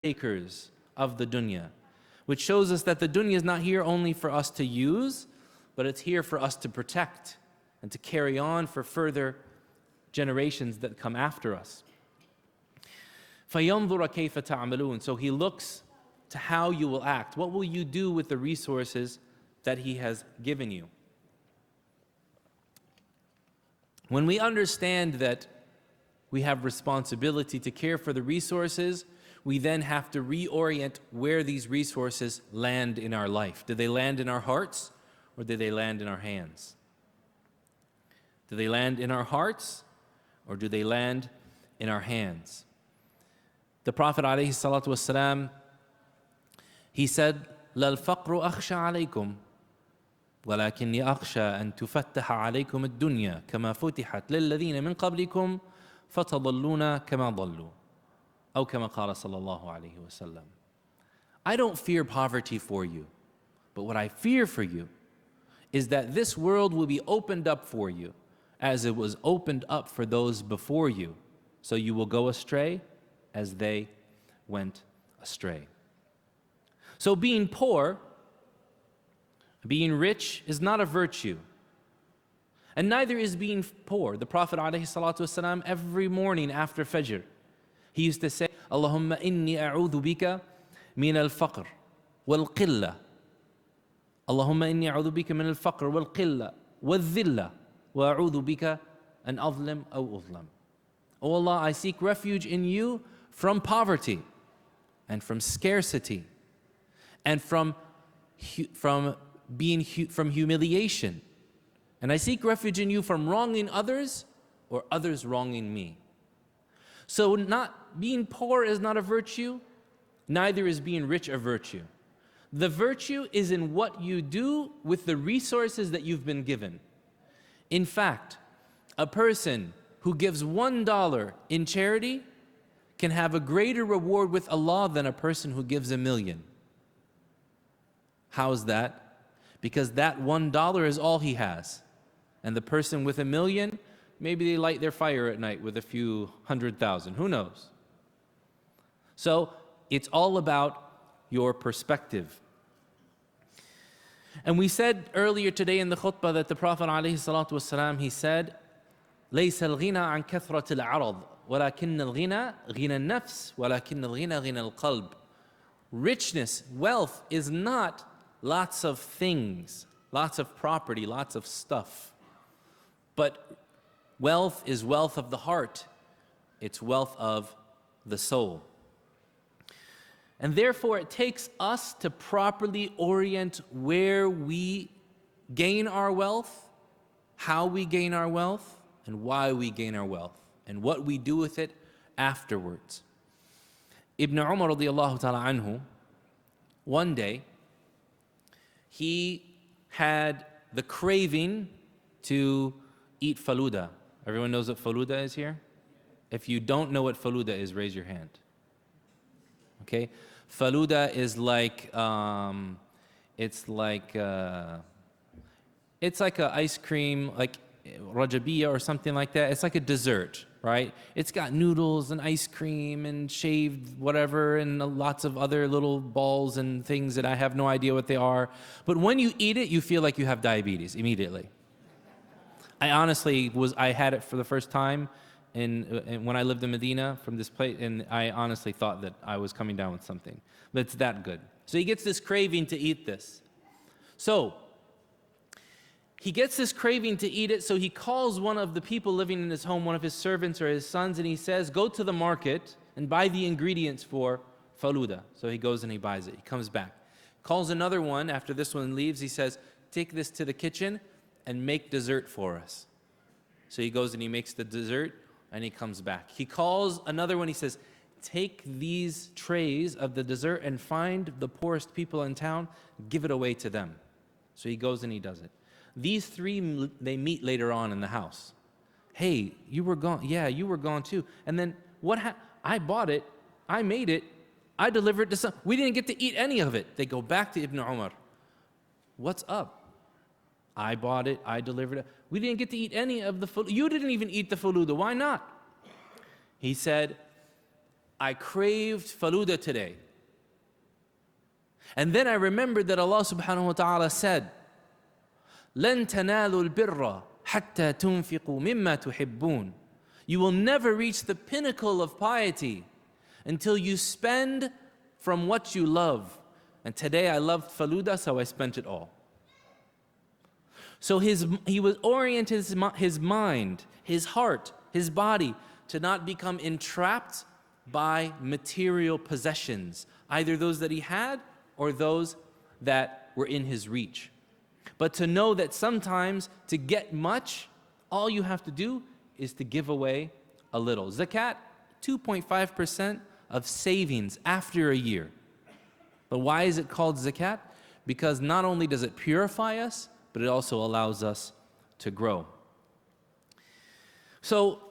takers of the dunya, which shows us that the dunya is not here only for us to use, but it's here for us to protect and to carry on for further generations that come after us. فَيَنْظُرَ كَيْفَ تَعْمَلُونَ. So he looks to how you will act. What will you do with the resources that he has given you? When we understand that we have responsibility to care for the resources, we then have to reorient where these resources land in our life. Do they land in our hearts or do they land in our hands? Do they land in our hearts or do they land in our hands? The Prophet ﷺ, he said, "La al-faqru akhsha alaykum, ولكني أخشى أن تفتح عليكم الدنيا كما فتحت للذين من قبلكم فتضلون كما ضلوا." أو كما قال صلى الله عليه وسلم. I don't fear poverty for you, but what I fear for you is that this world will be opened up for you as it was opened up for those before you. So you will go astray as they went astray. So being poor, being rich is not a virtue. And neither is being poor. The Prophet ﷺ, every morning after Fajr, he used to say, "Allahumma inni a'udhu bika min al-faqr wal-qilla. Allahumma inni a'udhu bika min al-faqr wal-qilla wal-dhilla wa a'udhu bika an azlim aw uzlam." Oh Allah, I seek refuge in you from poverty and from scarcity and from humiliation. And I seek refuge in you from wronging others or others wronging me. So not being poor is not a virtue, neither is being rich a virtue. The virtue is in what you do with the resources that you've been given. In fact, a person who gives $1 in charity can have a greater reward with Allah than a person who gives $1 million. How is that? Because that $1 is all he has. And the person with $1 million, maybe they light their fire at night with a few 100,000. Who knows? So it's all about your perspective. And we said earlier today in the khutbah that the Prophet ﷺ, he said, ليس الغنى عن كثرة العرض ولكن الغنى غنى النفس ولكن الغنى غنى القلب. Richness, wealth is not lots of things, lots of property, lots of stuff. But wealth is wealth of the heart. It's wealth of the soul. And therefore it takes us to properly orient where we gain our wealth, how we gain our wealth, and why we gain our wealth, and what we do with it afterwards. Ibn Umar radiallahu ta'ala anhu, one day, he had the craving to eat faluda. Everyone knows what faluda is here? If you don't know what faluda is, raise your hand. Okay? Faluda is like, it's like an ice cream, like rajabiyya or something like that. It's like a dessert, right? It's got noodles and ice cream and shaved whatever and lots of other little balls and things that I have no idea what they are. But when you eat it, you feel like you have diabetes immediately. I had it for the first time when I lived in Medina from this place, and I honestly thought that I was coming down with something. But it's that good. So he gets this craving to eat this. So he gets this craving to eat it, so he calls one of the people living in his home, one of his servants or his sons, and he says, "Go to the market and buy the ingredients for faluda." So he goes and he buys it. He comes back. Calls another one after this one leaves. He says, "Take this to the kitchen and make dessert for us." So he goes and he makes the dessert and he comes back. He calls another one. He says, "Take these trays of the dessert and find the poorest people in town, give it away to them." So he goes and he does it. These three, they meet later on in the house. "Hey, you were gone." "Yeah, you were gone too." "And then what happened?" "I bought it, I made it, I delivered it to some. We didn't get to eat any of it." They go back to Ibn Umar. "What's up?" "I bought it, I delivered it. We didn't get to eat any of the faluda. You didn't even eat the faluda. Why not?" He said, I craved faluda today. And then I remembered that Allah subhanahu wa ta'ala said, لَن تَنَالُوا الْبِرَّ حَتَّى تُنْفِقُوا مِمَّا تُحِبُّونَ. You will never reach the pinnacle of piety until you spend from what you love. And today I loved faluda, so I spent it all. So he was oriented his mind, his heart, his body to not become entrapped by material possessions, either those that he had or those that were in his reach. But to know that sometimes to get much, all you have to do is to give away a little. Zakat, 2.5% of savings after a year. But why is it called zakat? Because not only does it purify us, but it also allows us to grow. So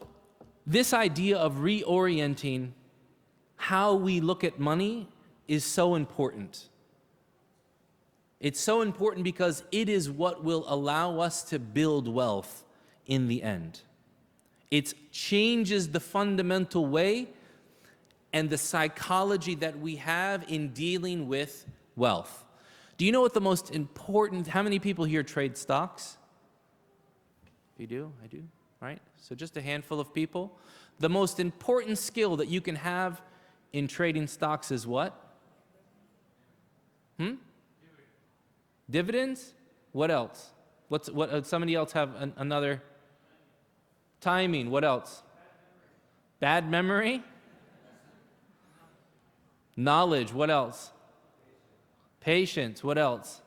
this idea of reorienting how we look at money is so important. It's so important because it is what will allow us to build wealth in the end. It changes the fundamental way and the psychology that we have in dealing with wealth. Do you know what the most important, how many people here trade stocks? You do? I do, right? So just a handful of people. The most important skill that you can have in trading stocks is what? Dividends? What else? What? Somebody else have another? Timing. What else? Bad memory? Knowledge. What else? Patience. What else?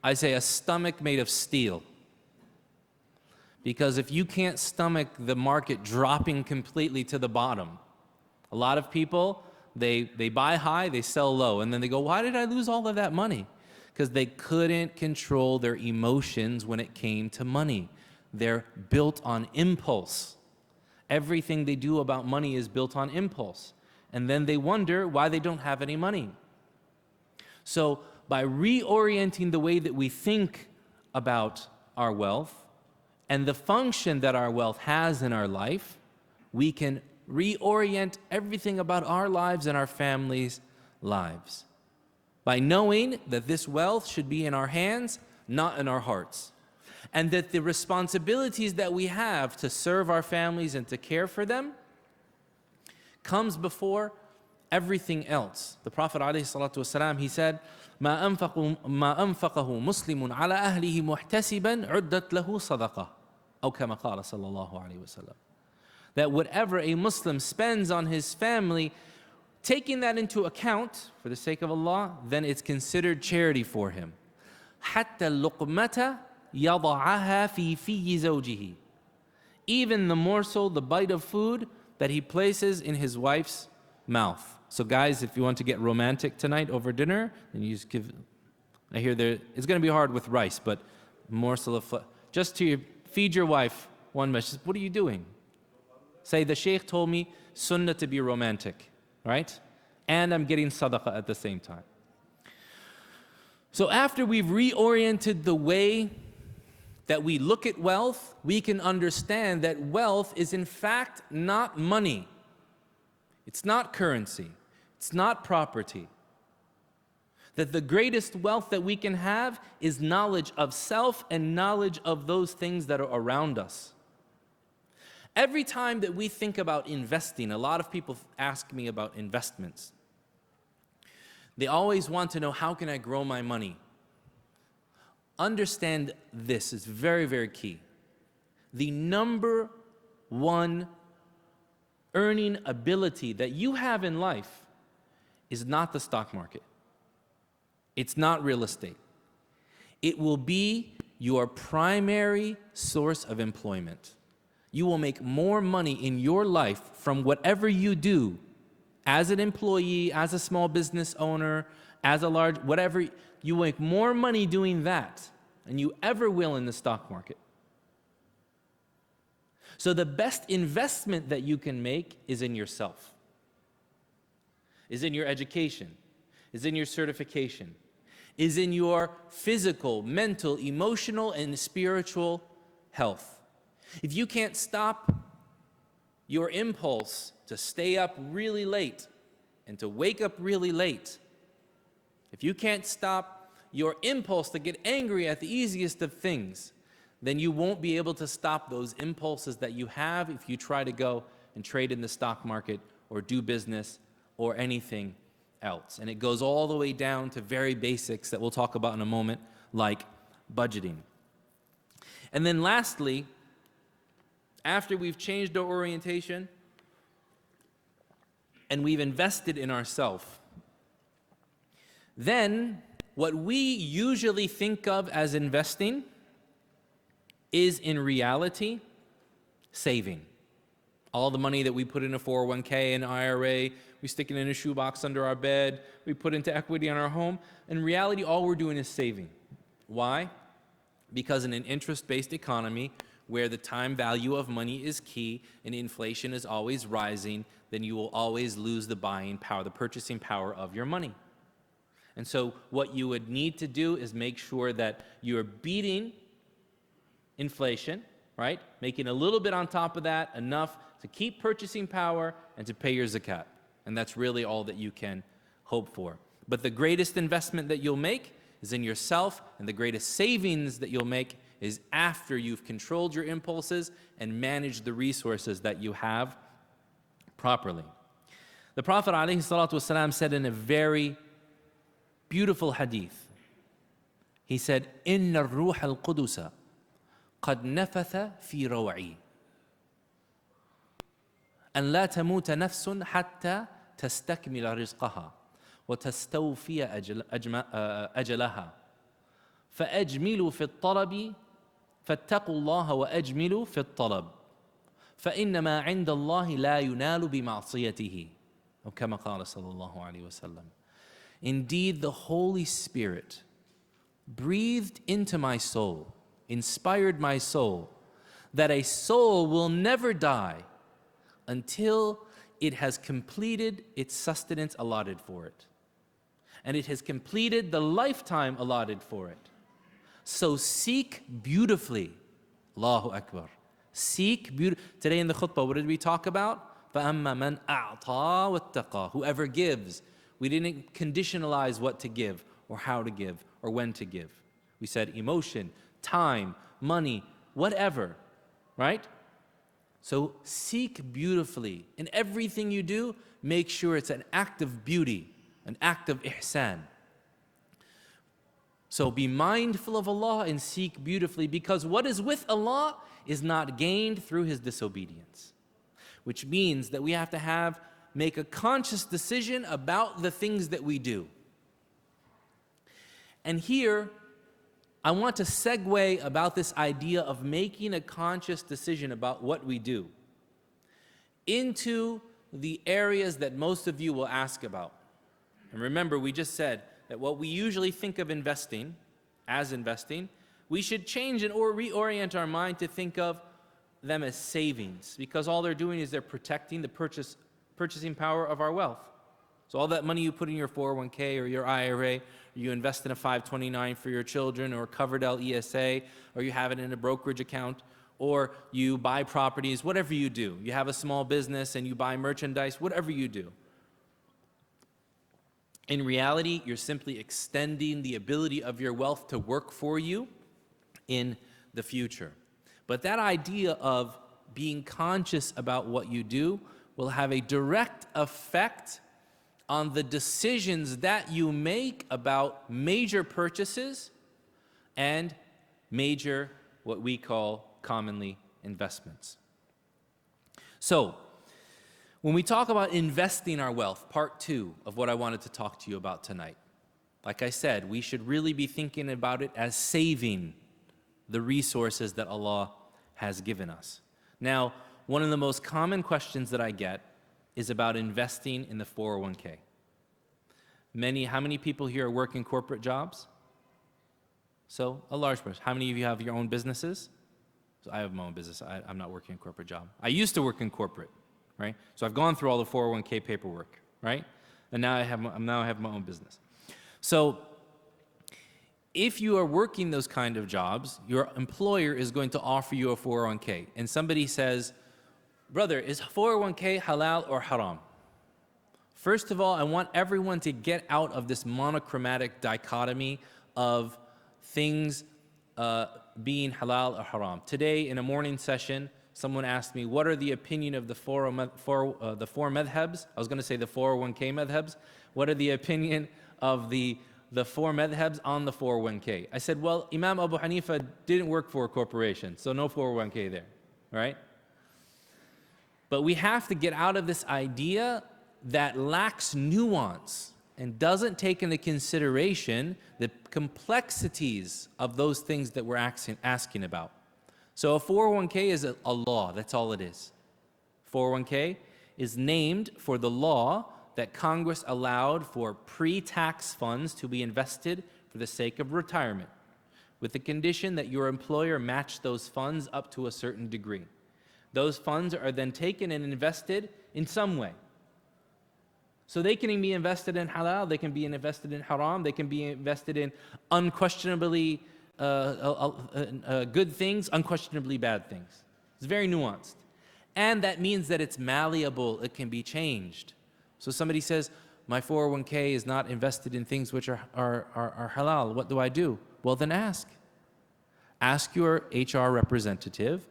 I say a stomach made of steel. Because if you can't stomach the market dropping completely to the bottom, a lot of people, they buy high, they sell low, and then they go, why did I lose all of that money? Because they couldn't control their emotions when it came to money. They're built on impulse. Everything they do about money is built on impulse. And then they wonder why they don't have any money. So by reorienting the way that we think about our wealth and the function that our wealth has in our life, we can reorient everything about our lives and our families' lives. By knowing that this wealth should be in our hands, not in our hearts. And that the responsibilities that we have to serve our families and to care for them comes before everything else. The Prophet ﷺ, he said, ما أنفقه مسلم على أهله محتسبا عدت له صدقة أو كما قال صلى الله عليه وسلم. That whatever a Muslim spends on his family, taking that into account for the sake of Allah, then it's considered charity for him. حتى اللقمة يضعها في في زوجه. Even the morsel, the bite of food that he places in his wife's mouth. So guys, if you want to get romantic tonight over dinner, then you just give, I hear it's going to be hard with rice, but morsel of, just to feed your wife one mesh. What are you doing? Say, the Shaykh told me sunnah to be romantic, right? And I'm getting sadaqah at the same time. So after we've reoriented the way that we look at wealth, we can understand that wealth is in fact not money. It's not currency. It's not property. That the greatest wealth that we can have is knowledge of self and knowledge of those things that are around us. Every time that we think about investing, a lot of people ask me about investments. They always want to know, how can I grow my money? Understand this is very, very key. The number one earning ability that you have in life is not the stock market. It's not real estate. It will be your primary source of employment. You will make more money in your life from whatever you do as an employee, as a small business owner, as a large, whatever, you make more money doing that than you ever will in the stock market. So the best investment that you can make is in yourself, is in your education, is in your certification, is in your physical, mental, emotional, and spiritual health. If you can't stop your impulse to stay up really late and to wake up really late, if you can't stop your impulse to get angry at the easiest of things, then you won't be able to stop those impulses that you have if you try to go and trade in the stock market or do business or anything else. And it goes all the way down to very basics that we'll talk about in a moment, like budgeting. And then lastly, after we've changed our orientation and we've invested in ourselves, then what we usually think of as investing is in reality saving. All the money that we put in a 401k and IRA, we stick it in a shoebox under our bed, we put into equity on our home. In reality, all we're doing is saving. Why? Because in an interest-based economy where the time value of money is key and inflation is always rising, then you will always lose the buying power, the purchasing power of your money. And so what you would need to do is make sure that you're beating inflation, right? Making a little bit on top of that, enough to keep purchasing power and to pay your zakat. And that's really all that you can hope for. But the greatest investment that you'll make is in yourself, and the greatest savings that you'll make is after you've controlled your impulses and managed the resources that you have properly. The Prophet ﷺ said in a very beautiful hadith, he said, إِنَّ الرُّوحَ الْقُدُسَ قد نفث في روعي أن لا تموت نفس حتى تستكمل رزقها وتستوفي أجلها فأجملوا في الطلب فاتقوا الله وأجملوا في الطلب فإن ما عند الله لا ينال بمعصيته أو كما قال صلى الله عليه وسلم. Indeed, the Holy Spirit breathed into my soul, inspired my soul, that a soul will never die until it has completed its sustenance allotted for it. And it has completed the lifetime allotted for it. So seek beautifully. Allahu Akbar. Seek beautifully. Today in the khutbah, what did we talk about? فَأَمَّا مَنْ أَعْطَى وَاتَّقَى. Whoever gives. We didn't conditionalize what to give or how to give or when to give. We said emotion, time, money, whatever, right? So seek beautifully. In everything you do, make sure it's an act of beauty, an act of ihsan. So be mindful of Allah and seek beautifully, because what is with Allah is not gained through His disobedience. Which means that we have to make a conscious decision about the things that we do. And here, I want to segue about this idea of making a conscious decision about what we do into the areas that most of you will ask about. And remember, we just said that what we usually think of investing, we should change and or reorient our mind to think of them as savings, because all they're doing is they're protecting the purchasing power of our wealth. So all that money you put in your 401k or your IRA, or you invest in a 529 for your children, or Coverdell ESA, or you have it in a brokerage account, or you buy properties, whatever you do. You have a small business and you buy merchandise, whatever you do. In reality, you're simply extending the ability of your wealth to work for you in the future. But that idea of being conscious about what you do will have a direct effect on the decisions that you make about major purchases and major, what we call commonly, investments. So, when we talk about investing our wealth, part 2 of what I wanted to talk to you about tonight, like I said, we should really be thinking about it as saving the resources that Allah has given us. Now, one of the most common questions that I get is about investing in the 401k. How many people here work in corporate jobs? So, a large person. How many of you have your own businesses? So I have my own business. I'm not working in a corporate job. I used to work in corporate, right? So I've gone through all the 401k paperwork, right? And now I have my own business. So if you are working those kind of jobs, your employer is going to offer you a 401k. And somebody says, Brother, is 401k halal or haram? First of all, I want everyone to get out of this monochromatic dichotomy of things being halal or haram. Today, in a morning session, someone asked me, what are the opinion of the four madhabs? I was going to say the 401k madhabs. What are the opinion of the four madhabs on the 401k? I said, well, Imam Abu Hanifa didn't work for a corporation, so no 401k there, right? But we have to get out of this idea that lacks nuance and doesn't take into consideration the complexities of those things that we're asking about. So a 401k is a law, that's all it is. 401k is named for the law that Congress allowed for pre-tax funds to be invested for the sake of retirement, with the condition that your employer matched those funds up to a certain degree. Those funds are then taken and invested in some way. So they can be invested in halal, they can be invested in haram, they can be invested in unquestionably good things, unquestionably bad things. It's very nuanced. And that means that it's malleable, it can be changed. So somebody says, my 401k is not invested in things which are halal, what do I do? Well, then ask. Ask your HR representative,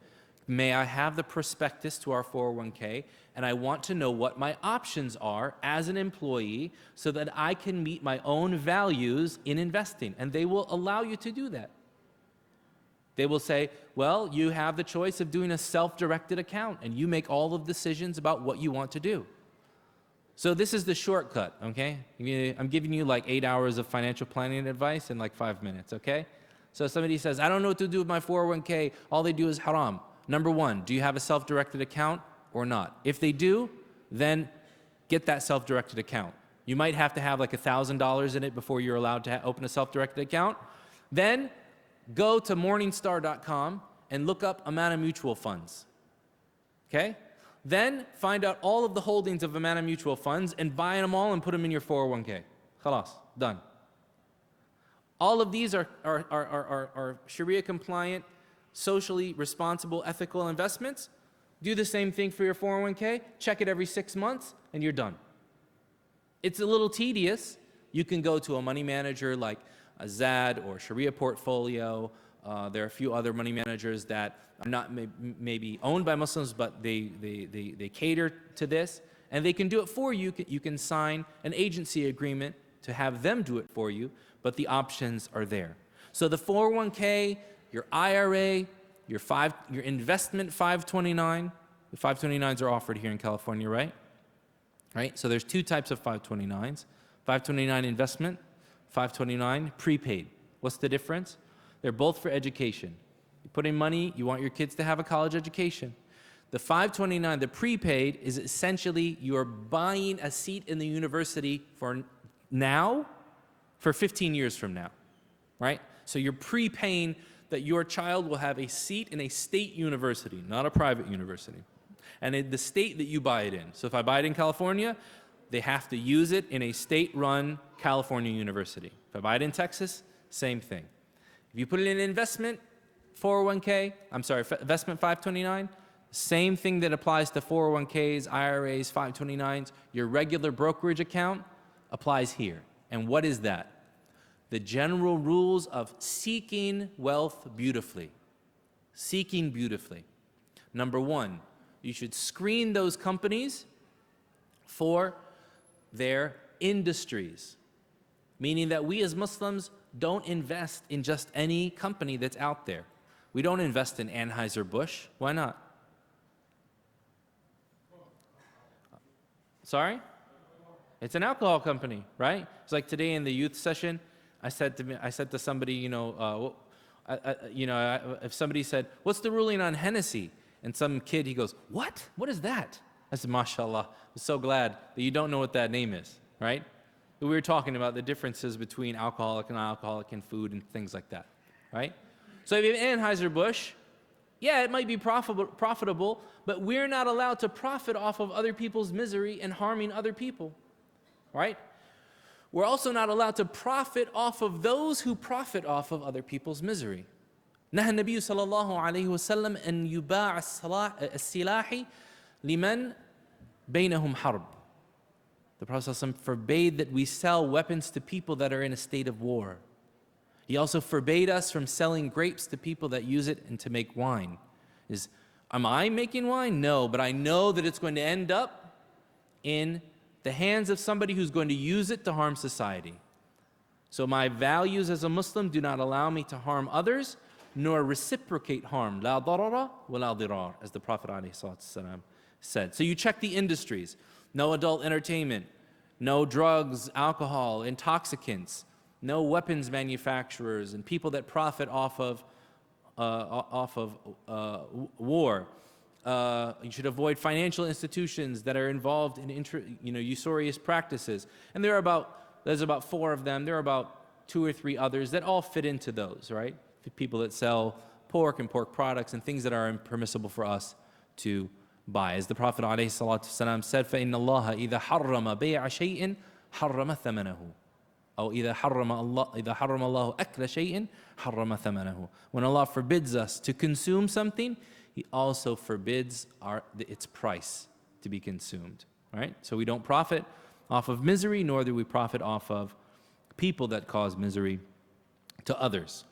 may I have the prospectus to our 401k, and I want to know what my options are as an employee so that I can meet my own values in investing. And they will allow you to do that. They will say, well, you have the choice of doing a self-directed account, and you make all of the decisions about what you want to do. So this is the shortcut, okay? I'm giving you like 8 hours of financial planning advice in like 5 minutes, okay? So somebody says, I don't know what to do with my 401k, all they do is haram. Number one, do you have a self-directed account or not? If they do, then get that self-directed account. You might have to have like $1,000 in it before you're allowed to open a self-directed account. Then go to morningstar.com and look up Amana Mutual Funds, okay? Then find out all of the holdings of Amana Mutual Funds and buy them all and put them in your 401k. Khalas, done. All of these are Sharia compliant, socially responsible, ethical investments. Do the same thing for your 401k, check it every 6 months, and you're done. It's a little tedious. You can go to a money manager like a Zad or Sharia Portfolio. There are a few other money managers that are not maybe owned by Muslims, but they cater to this, and they can do it for you. You can sign an agency agreement to have them do it for you, but the options are there. So the 401k, your IRA, your investment 529, the 529s are offered here in California, right? Right? So there's two types of 529s. 529 investment, 529 prepaid. What's the difference? They're both for education. You put in money, you want your kids to have a college education. The 529, the prepaid, is essentially you're buying a seat in the university for now, for 15 years from now, right? So you're prepaying that your child will have a seat in a state university, not a private university, and in the state that you buy it in. So if I buy it in California, they have to use it in a state-run California university. If I buy it in Texas, same thing. If you put it in an investment 401k, investment 529, same thing that applies to 401ks, IRAs, 529s, your regular brokerage account applies here. And what is that? The general rules of seeking wealth beautifully. Seeking beautifully. Number one, you should screen those companies for their industries, meaning that we as Muslims don't invest in just any company that's out there. We don't invest in Anheuser-Busch. Why not? Sorry? It's an alcohol company, right? It's like today in the youth session, I said to somebody, if somebody said, what's the ruling on Hennessy? And some kid, he goes, what? What is that? I said, mashallah, I'm so glad that you don't know what that name is, right? We were talking about the differences between alcoholic and non-alcoholic and food and things like that, right? So if you have Anheuser-Busch, yeah, it might be profitable, but we're not allowed to profit off of other people's misery and harming other people, right? We're also not allowed to profit off of those who profit off of other people's misery. نهى النبي صلى الله عليه وسلم أن يباع السلاح لِمَنْ بَيْنَهُمْ حَرْبٌ. The Prophet ﷺ forbade that we sell weapons to people that are in a state of war. He also forbade us from selling grapes to people that use it and to make wine. Am I making wine? No, but I know that it's going to end up in the hands of somebody who's going to use it to harm society. So my values as a Muslim do not allow me to harm others, nor reciprocate harm. La darara wa la dirar, as the Prophet ﷺ said. So you check the industries. No adult entertainment, no drugs, alcohol, intoxicants, no weapons manufacturers and people that profit off of war. You should avoid financial institutions that are involved in usurious practices. And there's about 4 of them. There are about 2 or 3 others that all fit into those, right? People that sell pork and pork products and things that are impermissible for us to buy. As the Prophet ﷺ said, فَإِنَّ اللَّهَ إِذَا حَرَّمَ بَيْعَ شَيْءٍ حَرَّمَ ثَمَنَهُ. أو إذا حرم الله أكل شيء حرم ثمنه. When Allah forbids us to consume something, He also forbids its price to be consumed. Right? So we don't profit off of misery, nor do we profit off of people that cause misery to others.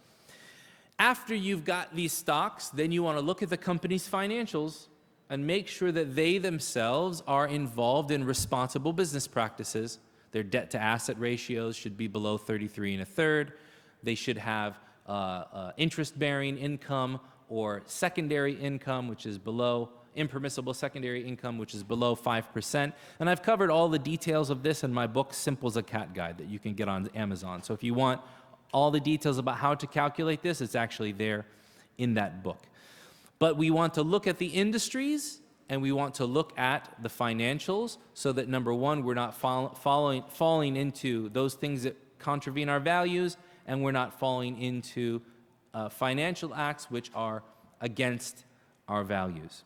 After you've got these stocks, then you want to look at the company's financials and make sure that they themselves are involved in responsible business practices. Their debt to asset ratios should be below 33 1/3. They should have interest-bearing income or secondary income, which is below impermissible secondary income, which is below 5%. And I've covered all the details of this in my book, Simple Zakat Guide, that you can get on Amazon. So if you want all the details about how to calculate this, it's actually there in that book. But we want to look at the industries and we want to look at the financials so that, number one, we're not falling into those things that contravene our values, and we're not falling into financial acts which are against our values.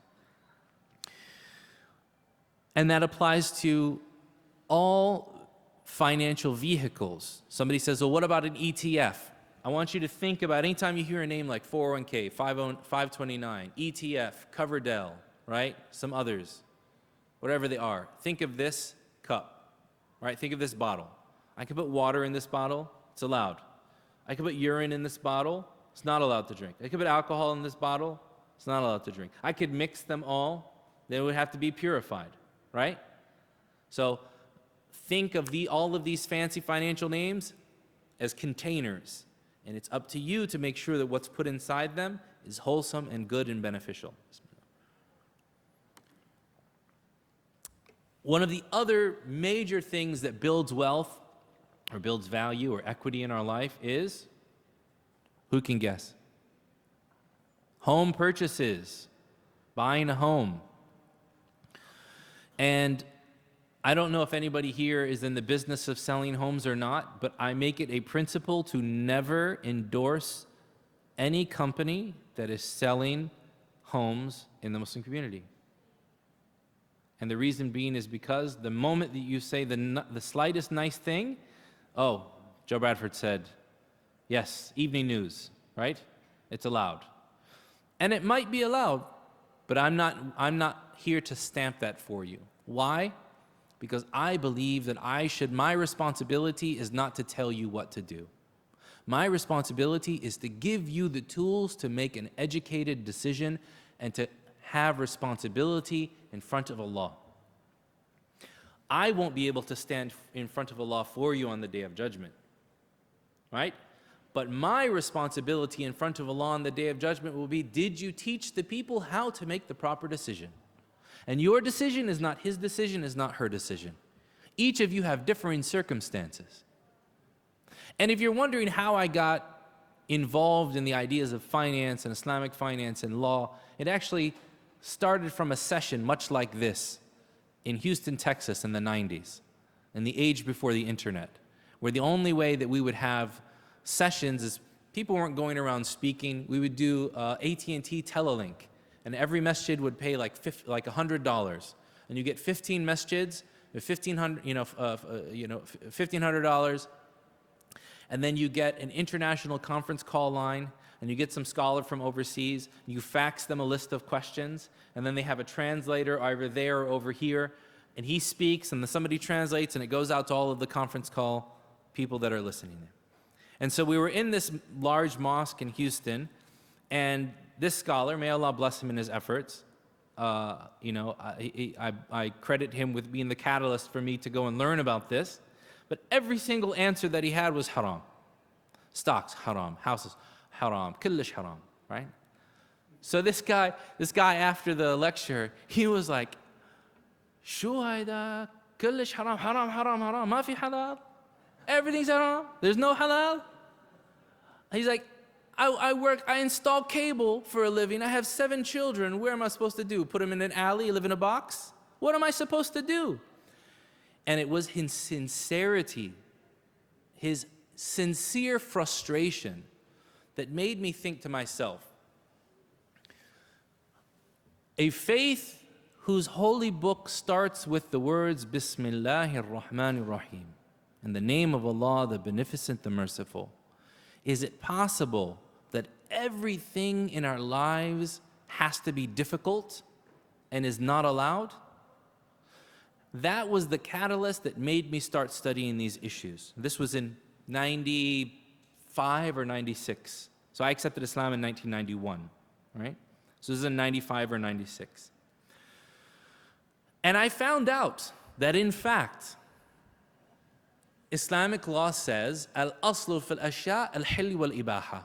And that applies to all financial vehicles. Somebody says, well, what about an ETF? I want you to think about, anytime you hear a name like 401k, 529, ETF, Coverdell, right? Some others, whatever they are. Think of this cup, right? Think of this bottle. I can put water in this bottle, it's allowed. I can put urine in this bottle, it's not allowed to drink. I could put alcohol in this bottle, it's not allowed to drink. I could mix them all, they would have to be purified, right? So think of all of these fancy financial names as containers, and it's up to you to make sure that what's put inside them is wholesome and good and beneficial. One of the other major things that builds wealth or builds value or equity in our life is, who can guess? Home purchases, buying a home. And I don't know if anybody here is in the business of selling homes or not, but I make it a principle to never endorse any company that is selling homes in the Muslim community. And the reason being is because the moment that you say the slightest nice thing, oh, Joe Bradford said, yes, evening news, right? It's allowed. And it might be allowed, but I'm not here to stamp that for you. Why? Because I believe that my responsibility is not to tell you what to do. My responsibility is to give you the tools to make an educated decision and to have responsibility in front of Allah. I won't be able to stand in front of Allah for you on the Day of Judgment, right? But my responsibility in front of Allah on the Day of Judgment will be, did you teach the people how to make the proper decision? And your decision is not his decision, is not her decision. Each of you have differing circumstances. And if you're wondering how I got involved in the ideas of finance and Islamic finance and law, it actually started from a session much like this in Houston, Texas in the 90s, in the age before the internet, where the only way that we would have sessions is people weren't going around speaking. We would do AT&T Telelink, and every masjid would pay like $100, and you get 15 masjids, $1,500, and then you get an international conference call line and you get some scholar from overseas, you fax them a list of questions, and then they have a translator either there or over here, and he speaks, and then somebody translates, and it goes out to all of the conference call people that are listening there. And so we were in this large mosque in Houston, and this scholar, may Allah bless him in his efforts, I credit him with being the catalyst for me to go and learn about this, but every single answer that he had was haram. Stocks, haram. Houses, haram. Kullish haram, right? So this guy after the lecture, he was like, Shu hayda, kullish haram, haram, haram, haram, ma fi halal. Everything's haram. There's no halal. He's like, I install cable for a living. I have 7 children. Where am I supposed to do? Put them in an alley, live in a box? What am I supposed to do? And it was his sincerity, his sincere frustration that made me think to myself, a faith whose holy book starts with the words Bismillahir Rahmanir Rahim, in the name of Allah, the Beneficent, the Merciful. Is it possible that everything in our lives has to be difficult and is not allowed? That was the catalyst that made me start studying these issues. This was in 95 or 96. So I accepted Islam in 1991, right? So this is in 95 or 96. And I found out that in fact, Islamic law says, al-aslu fil ashya al-hilli wal-ibaha,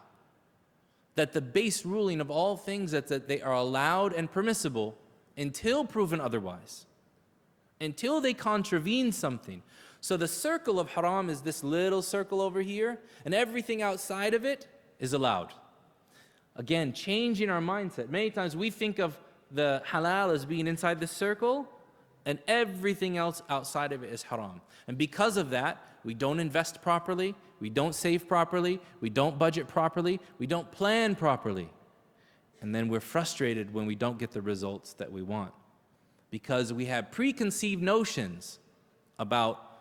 that the base ruling of all things is that they are allowed and permissible until proven otherwise, until they contravene something. So the circle of haram is this little circle over here, and everything outside of it is allowed. Again, changing our mindset. Many times we think of the halal as being inside this circle, and everything else outside of it is haram. And because of that, we don't invest properly, we don't save properly, we don't budget properly, we don't plan properly. And then we're frustrated when we don't get the results that we want, because we have preconceived notions about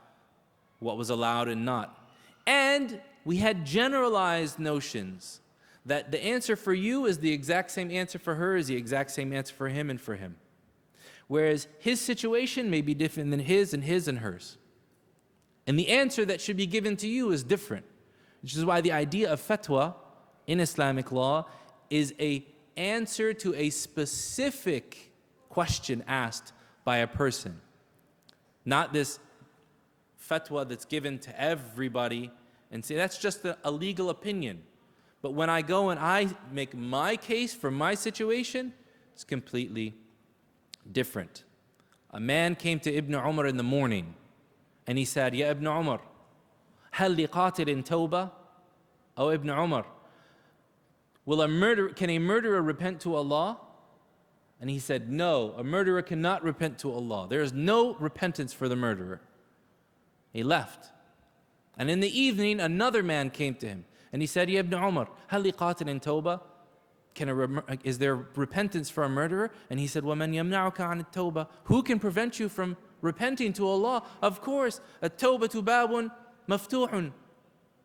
what was allowed and not. And we had generalized notions that the answer for you is the exact same answer for her, is the exact same answer for him and for him. Whereas his situation may be different than his and hers. And the answer that should be given to you is different, which is why the idea of fatwa in Islamic law is an answer to a specific question asked by a person. Not this fatwa that's given to everybody and say that's just a legal opinion. But when I go and I make my case for my situation, it's completely different. A man came to Ibn Umar in the morning and he said, Ya Ibn Umar, هل لقاتل توبة? Oh Ibn Umar, can a murderer repent to Allah? And he said, no, a murderer cannot repent to Allah. There is no repentance for the murderer. He left. And in the evening, another man came to him and he said, Ya Ibn Umar, هل لقاتل توبة? Is there repentance for a murderer? And he said, وَمَنْ يَمْنَعُكَ عَنِ التَّوْبَةِ? Who can prevent you from repenting to Allah? Of course, التَّوْبَةُ بَابٌ مَفْتُوحٌ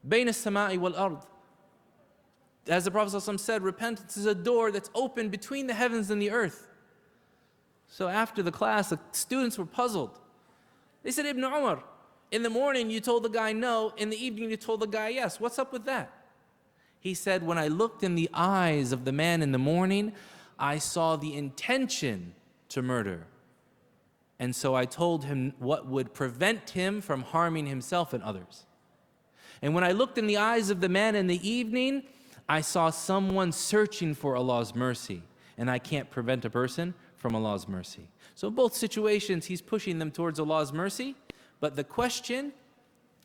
بَيْنَ السَّمَاءِ وَالْأَرْضِ. As the Prophet ﷺ said, repentance is a door that's open between the heavens and the earth. So after the class, the students were puzzled. They said, Ibn Umar, in the morning you told the guy no, in the evening you told the guy yes. What's up with that? He said, when I looked in the eyes of the man in the morning, I saw the intention to murder. And so I told him what would prevent him from harming himself and others. And when I looked in the eyes of the man in the evening, I saw someone searching for Allah's mercy. And I can't prevent a person from Allah's mercy. So in both situations, he's pushing them towards Allah's mercy, but the question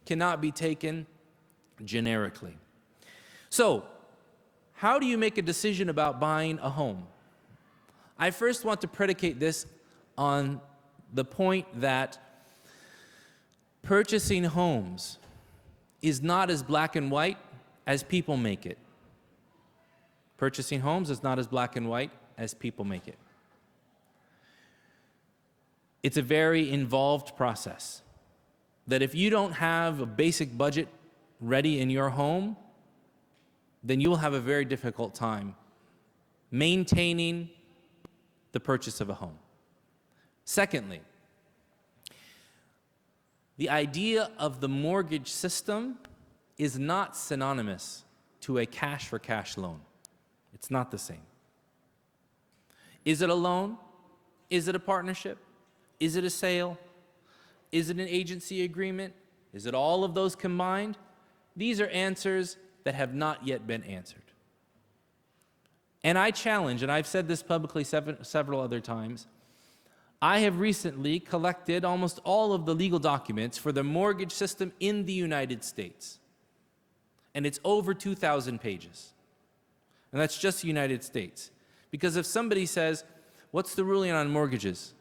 cannot be taken generically. So, how do you make a decision about buying a home? I first want to predicate this on the point that purchasing homes is not as black and white as people make it. Purchasing homes is not as black and white as people make it. It's a very involved process that if you don't have a basic budget ready in your home, then you will have a very difficult time maintaining the purchase of a home. Secondly, the idea of the mortgage system is not synonymous to a cash for cash loan. It's not the same. Is it a loan? Is it a partnership? Is it a sale? Is it an agency agreement? Is it all of those combined? These are answers that have not yet been answered. And I challenge, and I've said this publicly several other times, I have recently collected almost all of the legal documents for the mortgage system in the United States. And it's over 2,000 pages. And that's just the United States. Because if somebody says, what's the ruling on mortgages?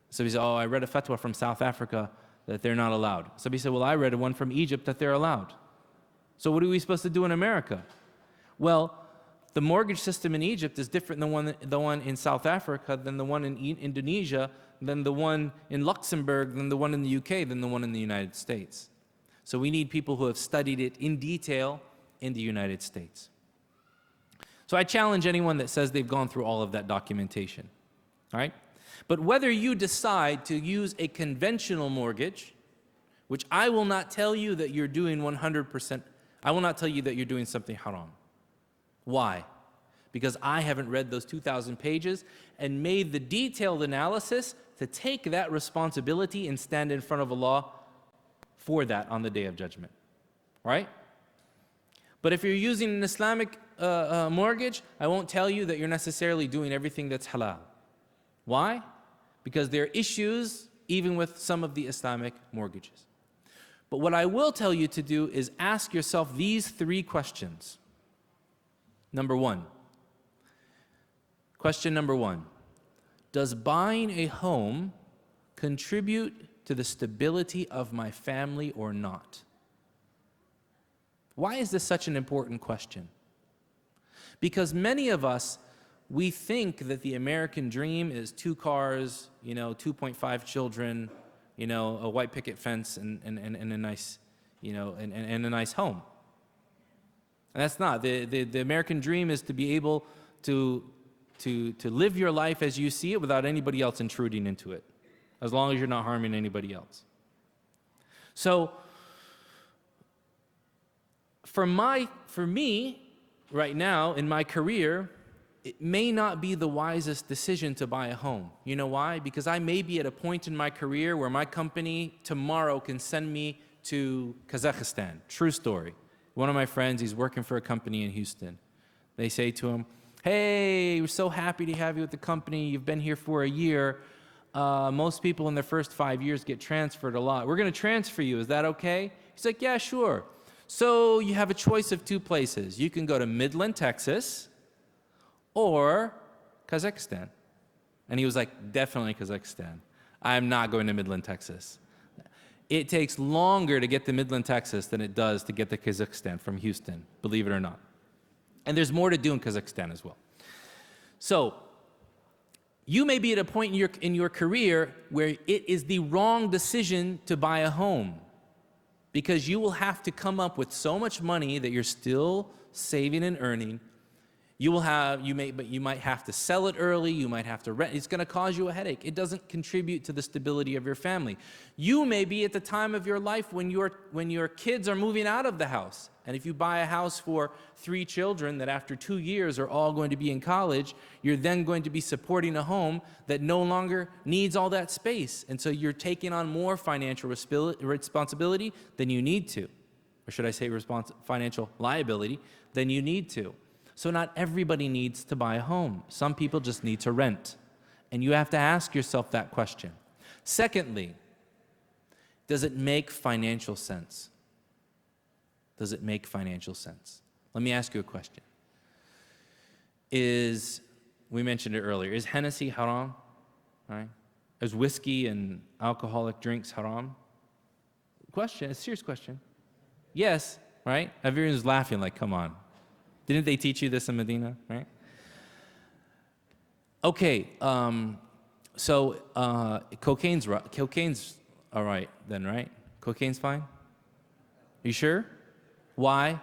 Somebody says, oh, I read a fatwa from South Africa that they're not allowed. Somebody said, well, I read one from Egypt that they're allowed. So what are we supposed to do in America? Well, the mortgage system in Egypt is different than the one in South Africa, than the one in Indonesia, than the one in Luxembourg, than the one in the UK, than the one in the United States. So we need people who have studied it in detail in the United States. So I challenge anyone that says they've gone through all of that documentation. All right? But whether you decide to use a conventional mortgage, which I will not tell you that you're doing 100%, I will not tell you that you're doing something haram. Why? Because I haven't read those 2,000 pages and made the detailed analysis to take that responsibility and stand in front of Allah for that on the Day of Judgment. Right? But if you're using an Islamic mortgage, I won't tell you that you're necessarily doing everything that's halal. Why? Because there are issues even with some of the Islamic mortgages. But what I will tell you to do is ask yourself these 3 questions. Number 1. Question number 1. Does buying a home contribute to the stability of my family or not? Why is this such an important question? Because many of us, we think that the American dream is 2 cars, 2.5 children, a white picket fence and a nice, and a nice home. And that's not. The American dream is to be able to live your life as you see it without anybody else intruding into it, as long as you're not harming anybody else. So, for me, right now, in my career, it may not be the wisest decision to buy a home. You know why? Because I may be at a point in my career where my company tomorrow can send me to Kazakhstan. True story. One of my friends, he's working for a company in Houston. They say to him, hey, we're so happy to have you with the company. You've been here for a year. Most people in their first 5 years get transferred a lot. We're going to transfer you. Is that okay? He's like, yeah, sure. So you have a choice of 2 places. You can go to Midland, Texas, or Kazakhstan. And he was like, definitely Kazakhstan. I'm not going to Midland, Texas. It takes longer to get to Midland, Texas than it does to get to Kazakhstan from Houston, believe it or not. And there's more to do in Kazakhstan as well. So you may be at a point in your career where it is the wrong decision to buy a home, because you will have to come up with so much money that you're still saving and earning. You might have to sell it early, you might have to rent. It's going to cause you a headache. It doesn't contribute to the stability of your family. You may be at the time of your life when your kids are moving out of the house. And if you buy a house for 3 children that after 2 years are all going to be in college, you're then going to be supporting a home that no longer needs all that space. And so you're taking on more financial responsibility than you need to. Or should I say financial liability than you need to. So not everybody needs to buy a home. Some people just need to rent. And you have to ask yourself that question. Secondly, does it make financial sense? Does it make financial sense? Let me ask you a question. We mentioned it earlier, is Hennessy haram? Right? Is whiskey and alcoholic drinks haram? Question, a serious question. Yes, right? Everyone's laughing like, come on. Didn't they teach you this in Medina, right? Okay, so cocaine's all right then, right? Cocaine's fine? You sure? Why?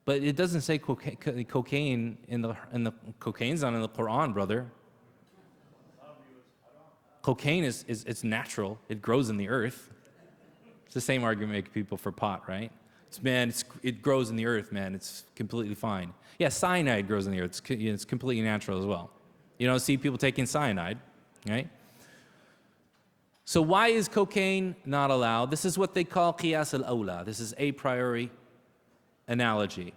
But it doesn't say cocaine in the cocaine's not in the Quran, brother. Cocaine is it's natural. It grows in the earth. It's the same argument make people for pot, right? It grows in the earth, man. It's completely fine. Yeah, cyanide grows in the earth. It's completely natural as well. You don't see people taking cyanide, right? So why is cocaine not allowed? This is what they call qiyas al-awla. This is a priori analogy.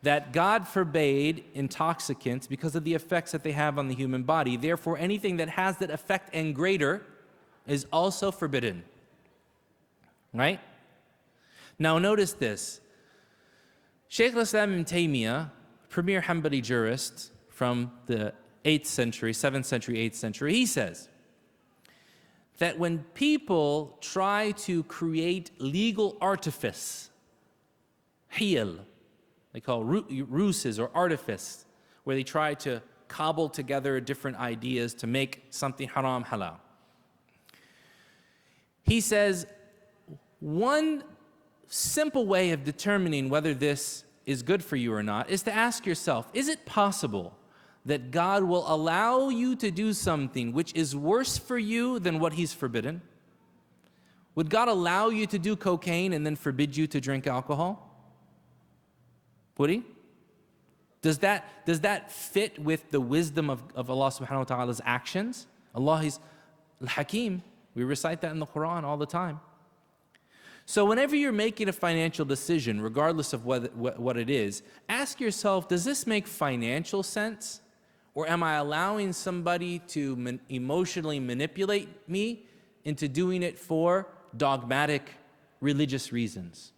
That God forbade intoxicants because of the effects that they have on the human body. Therefore, anything that has that effect and greater is also forbidden. Right? Now notice this. Shaykh al-Islam ibn Taymiyyah, premier Hanbali jurist from the 8th century, 7th century, 8th century, he says that when people try to create legal artifice, hiyal, they call ruses or artifice, where they try to cobble together different ideas to make something haram halal. He says, one simple way of determining whether this is good for you or not is to ask yourself, is it possible that God will allow you to do something which is worse for you than what He's forbidden? Would God allow you to do cocaine and then forbid you to drink alcohol? Would He? Does that fit with the wisdom of Allah subhanahu wa ta'ala's actions? Allah is al-Hakim. We recite that in the Quran all the time. So whenever you're making a financial decision, regardless of what it is, ask yourself, does this make financial sense? Or am I allowing somebody to emotionally manipulate me into doing it for dogmatic religious reasons?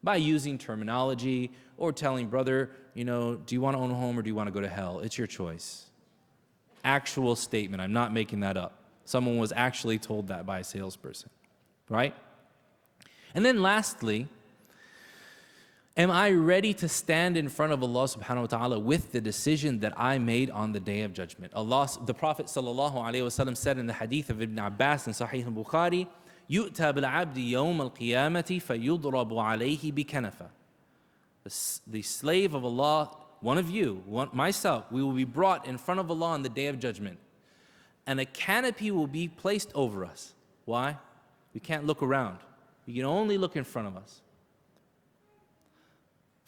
By using terminology or telling, brother, do you want to own a home or do you want to go to hell? It's your choice. Actual statement. I'm not making that up. Someone was actually told that by a salesperson, right? And then lastly, am I ready to stand in front of Allah subhanahu wa ta'ala with the decision that I made on the Day of Judgment? The Prophet sallallahu alaihi wasallam said in the hadith of Ibn Abbas in Sahih al-Bukhari, يُؤْتَى بِالْعَبْدِ يَوْمَ الْقِيَامَةِ فَيُضْرَبُ عَلَيْهِ بِكَنَفَةٍ. The slave of Allah, one of you, myself, we will be brought in front of Allah on the Day of Judgment. And a canopy will be placed over us. Why? We can't look around. We can only look in front of us.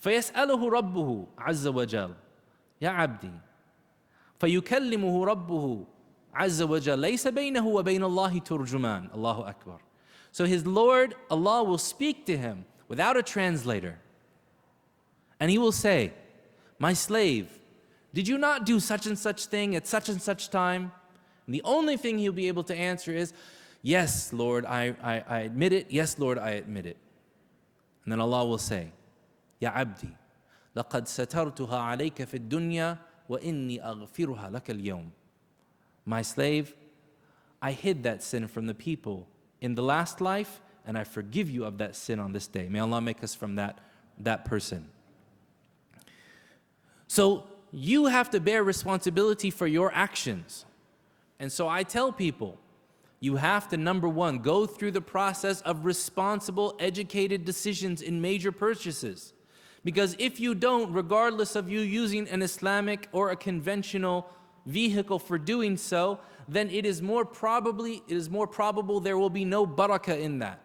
فَيَسْأَلُهُ رَبُّهُ عَزَّ وَجَلَّ يَا عَبْدِي فَيُكَلِّمُهُ رَبُّهُ عَزَّ وَجَلَّ لَيْسَ بَيْنَهُ وَبَيْنَ اللَّهِ تُرْجُمَانٌ. Allahu Akbar. So his Lord, Allah, will speak to him without a translator. And He will say, my slave, did you not do such and such thing at such and such time? And the only thing he'll be able to answer is, yes, Lord, I admit it. Yes, Lord, I admit it. And then Allah will say, Ya abdi, لَقَدْ سَتَرْتُهَا عَلَيْكَ فِي الدُّنْيَا وَإِنِّي أَغْفِرُهَا لَكَ الْيَوْمِ. My slave, I hid that sin from the people in the last life, and I forgive you of that sin on this day. May Allah make us from that person. So you have to bear responsibility for your actions. And so I tell people, you have to, number one, go through the process of responsible, educated decisions in major purchases. Because if you don't, regardless of you using an Islamic or a conventional vehicle for doing so, then it is more probable there will be no barakah in that.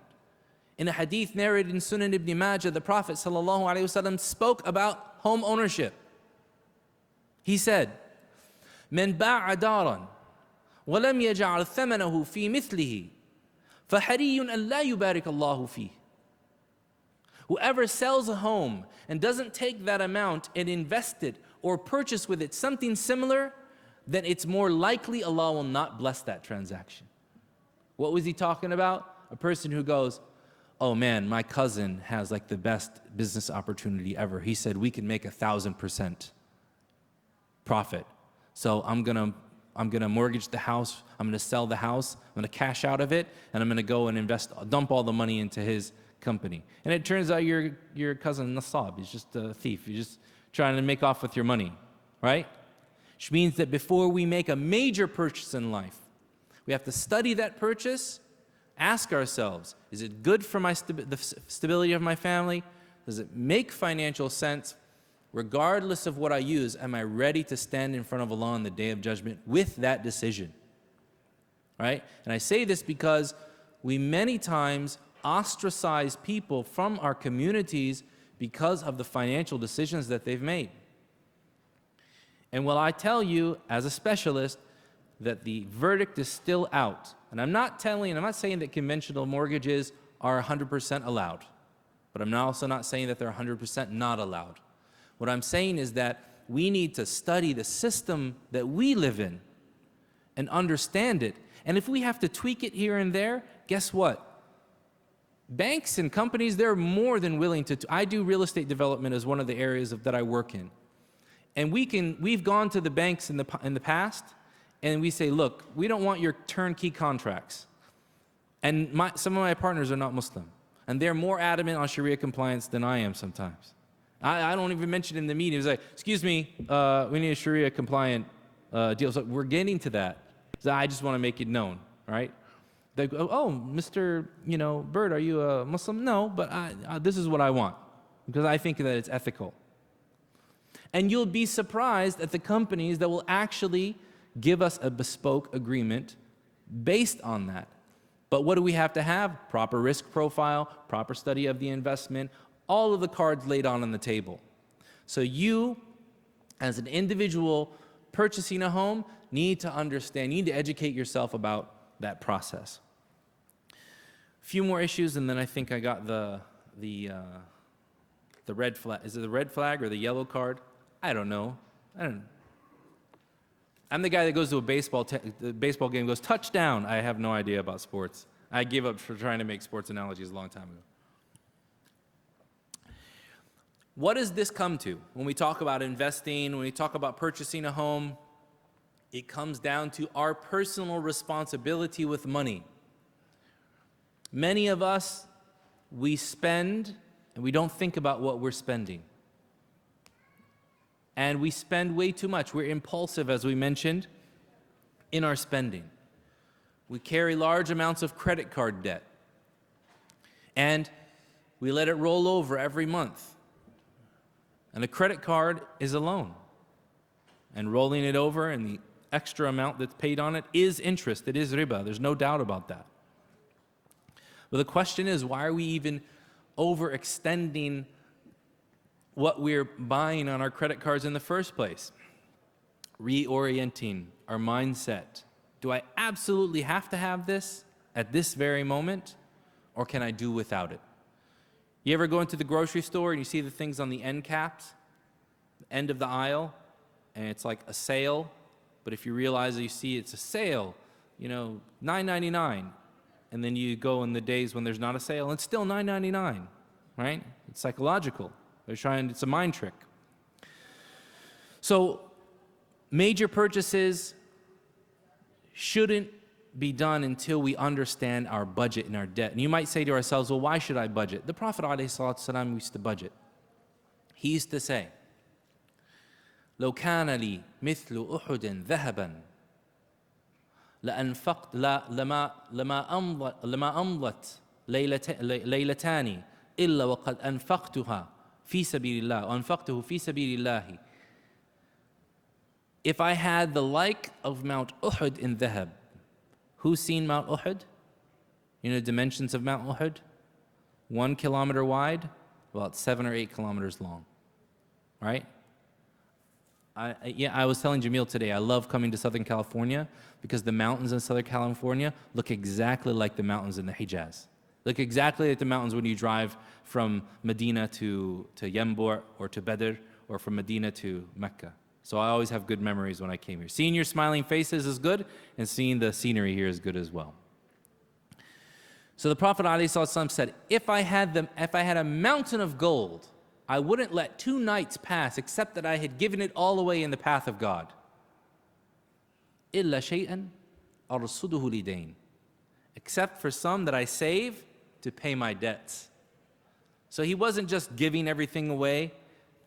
In a hadith narrated in Sunan ibn Majah, the Prophet ﷺ spoke about home ownership. He said, من باع دارا ولم يجعل ثمنه في مثله فحري أن لا يبارك الله فيه. Whoever sells a home and doesn't take that amount and invest it or purchase with it something similar, then it's more likely Allah will not bless that transaction. What was he talking about? A person who goes, oh man, my cousin has like the best business opportunity ever. He said we can make 1,000% profit. So I'm gonna mortgage the house, I'm gonna sell the house, I'm gonna cash out of it, and I'm gonna go and dump all the money into his company. And it turns out your cousin Nasab, he's just a thief. He's just trying to make off with your money, right? Which means that before we make a major purchase in life, we have to study that purchase, ask ourselves, is it good for the stability of my family? Does it make financial sense? regardless of what I use, am I ready to stand in front of Allah on the Day of Judgment with that decision? Right? And I say this because we many times ostracize people from our communities because of the financial decisions that they've made. And will I tell you, as a specialist, that the verdict is still out. And I'm not saying that conventional mortgages are 100% allowed, but I'm also not saying that they're 100% not allowed. What I'm saying is that we need to study the system that we live in and understand it. And if we have to tweak it here and there, guess what? Banks and companies, they're more than willing to. I do real estate development as one of the areas that I work in. And we've gone to the banks in the past, and we say, look, we don't want your turnkey contracts. And some of my partners are not Muslim, and they're more adamant on Sharia compliance than I am sometimes. I don't even mention in the meeting. It's like, excuse me, we need a Sharia compliant deal. So we're getting to that. So I just want to make it known, right? They go, oh, Mr. Bird, are you a Muslim? No, but this is what I want, because I think that it's ethical. And you'll be surprised at the companies that will actually give us a bespoke agreement based on that. But what do we have to have? Proper risk profile, proper study of the investment, all of the cards laid on the table. So you, as an individual purchasing a home, need to understand, you need to educate yourself about that process. A few more issues, and then I think I got the red flag. Is it the red flag or the yellow card? I don't know. I'm the guy that goes to a baseball game and goes, touchdown. I have no idea about sports. I gave up for trying to make sports analogies a long time ago. What does this come to when we talk about investing, when we talk about purchasing a home? It comes down to our personal responsibility with money. Many of us, we spend and we don't think about what we're spending. And we spend way too much. We're impulsive, as we mentioned, in our spending. We carry large amounts of credit card debt. And we let it roll over every month. And a credit card is a loan. And rolling it over and the extra amount that's paid on it is interest. It is riba. There's no doubt about that. But the question is, why are we even overextending what we're buying on our credit cards in the first place? Reorienting our mindset. Do I absolutely have to have this at this very moment, or can I do without it? You ever go into the grocery store and you see the things on the end caps, end of the aisle, and it's like a sale, but if you realize that you see it's a sale, $9.99, and then you go in the days when there's not a sale, and it's still $9.99, right? It's psychological. It's a mind trick. So major purchases shouldn't be done until we understand our budget and our debt. And you might say to ourselves, well, why should I budget? The Prophet ﷺ used to budget. He used to say, لو كان لي مثل أحد ذهبا لما أمضت ليلتان إلا وقد أنفقتها في سبيل الله وأنفقته في سبيل الله. If I had the like of Mount Uhud in dhahab. Who's seen Mount Uhud? You know the dimensions of Mount Uhud? 1 kilometer wide, about 7 or 8 kilometers long. Right? I was telling Jamil today, I love coming to Southern California because the mountains in Southern California look exactly like the mountains in the Hijaz. Look exactly like the mountains when you drive from Medina to Yambur or to Badr, or from Medina to Mecca. So I always have good memories when I came here. Seeing your smiling faces is good, and seeing the scenery here is good as well. So the Prophet ﷺ said, if I had a mountain of gold, I wouldn't let 2 nights pass except that I had given it all away in the path of God. إِلَّا شَيْئًا أَرْصُدُهُ لِدَيْنٍ. Except for some that I save to pay my debts. So he wasn't just giving everything away,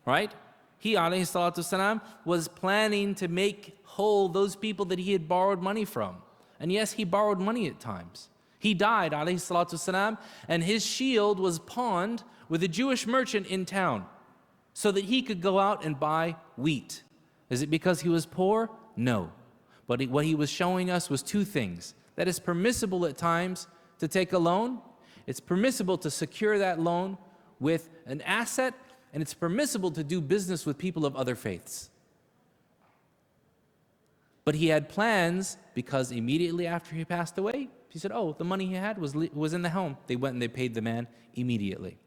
right? He, alayhi salatu wasalam, was planning to make whole those people that he had borrowed money from. And yes, he borrowed money at times. He died, alayhi salatu wasalam, and his shield was pawned with a Jewish merchant in town. so that he could go out and buy wheat. Is it because he was poor? No. But what he was showing us was two things. That it's permissible at times to take a loan. It's permissible to secure that loan with an asset, and it's permissible to do business with people of other faiths. But he had plans because immediately after he passed away, he said, oh, the money he had was in the home. They went and they paid the man immediately.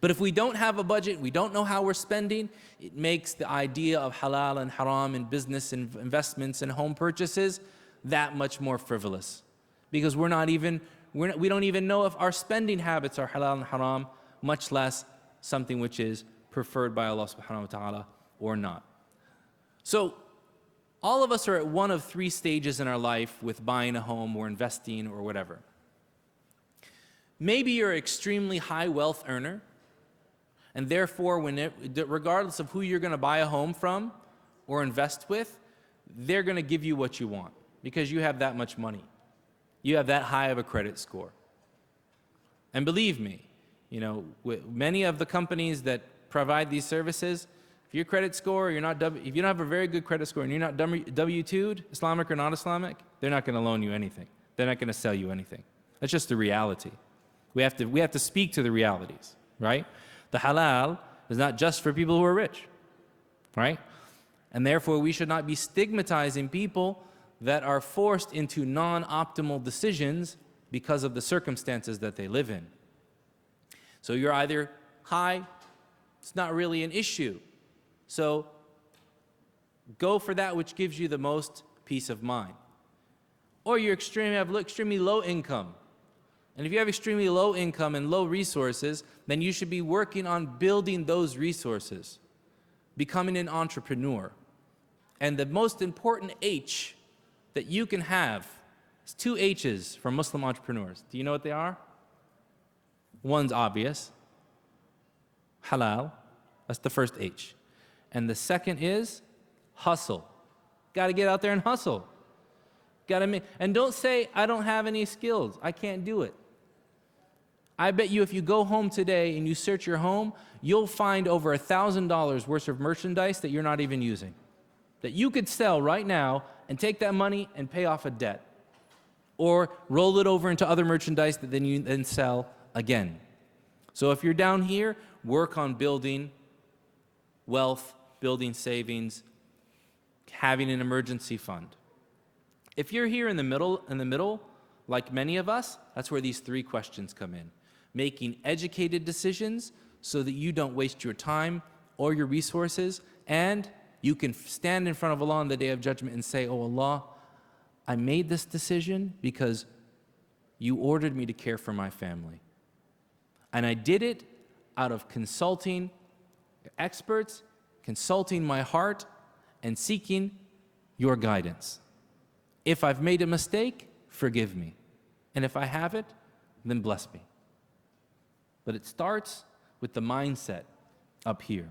But if we don't have a budget, we don't know how we're spending, it makes the idea of halal and haram in business and investments and home purchases that much more frivolous. Because we don't even know if our spending habits are halal and haram, much less something which is preferred by Allah subhanahu wa ta'ala or not. So all of us are at one of three stages in our life with buying a home or investing or whatever. Maybe you're an extremely high wealth earner, and therefore, regardless of who you're going to buy a home from or invest with, they're going to give you what you want because you have that much money. You have that high of a credit score. And believe me, many of the companies that provide these services, if your credit score, if you don't have a very good credit score and you're not W-2'd, Islamic or not Islamic, they're not going to loan you anything. They're not going to sell you anything. That's just the reality. We have to speak to the realities, right? The halal is not just for people who are rich, right? And therefore, we should not be stigmatizing people that are forced into non-optimal decisions because of the circumstances that they live in. So you're either high, it's not really an issue. So go for that which gives you the most peace of mind. Or you have extremely low income. And if you have extremely low income and low resources, then you should be working on building those resources, becoming an entrepreneur. And the most important H that you can have is two H's for Muslim entrepreneurs. Do you know what they are? One's obvious, halal. That's the first H. And the second is hustle. Got to get out there and hustle. And don't say, I don't have any skills. I can't do it. I bet you if you go home today and you search your home, you'll find over $1,000 worth of merchandise that you're not even using, that you could sell right now and take that money and pay off a debt, or roll it over into other merchandise that then you then sell again. So if you're down here, work on building wealth, building savings, having an emergency fund. If you're here in the middle, like many of us, that's where these three questions come in. Making educated decisions so that you don't waste your time or your resources, and you can stand in front of Allah on the Day of Judgment and say, oh Allah, I made this decision because you ordered me to care for my family. And I did it out of consulting experts, consulting my heart, and seeking your guidance. If I've made a mistake, forgive me. And if I haven't, then bless me. But it starts with the mindset up here.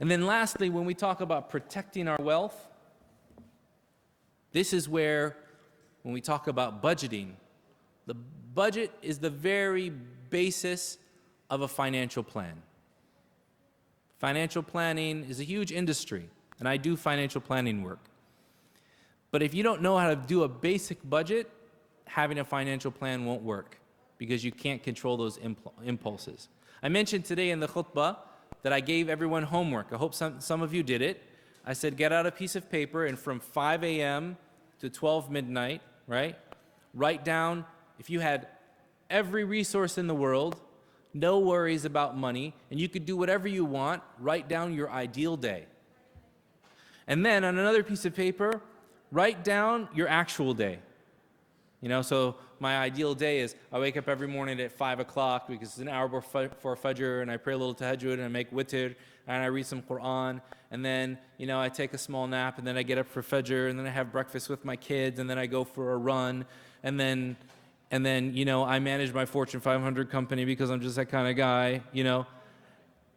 And then lastly, when we talk about protecting our wealth, this is where, when we talk about budgeting, the budget is the very basis of a financial plan. Financial planning is a huge industry, and I do financial planning work. But if you don't know how to do a basic budget, having a financial plan won't work because you can't control those impulses. I mentioned today in the khutbah that I gave everyone homework. I hope some of you did it. I said, get out a piece of paper and from 5 a.m. to 12 midnight, right? Write down, if you had every resource in the world, no worries about money, and you could do whatever you want, write down your ideal day. And then on another piece of paper, write down your actual day. So my ideal day is I wake up every morning at 5 o'clock because it's an hour before Fajr, and I pray a little tahajjud, and I make witr, and I read some Quran, and then, I take a small nap, and then I get up for Fajr, and then I have breakfast with my kids, and then I go for a run, and then I manage my Fortune 500 company because I'm just that kind of guy,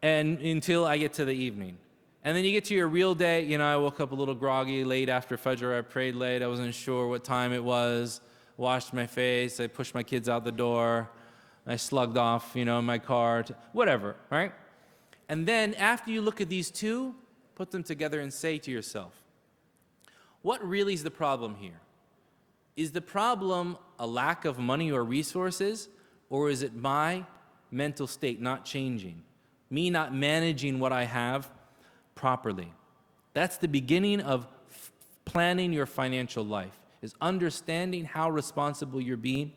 and until I get to the evening. And then you get to your real day, I woke up a little groggy late after Fajr, I prayed late, I wasn't sure what time it was, washed my face, I pushed my kids out the door, I slugged off, in my car, whatever, right? And then after you look at these two, put them together and say to yourself, what really is the problem here? Is the problem a lack of money or resources, or is it my mental state not changing? Me not managing what I have properly? That's the beginning of planning your financial life, is understanding how responsible you're being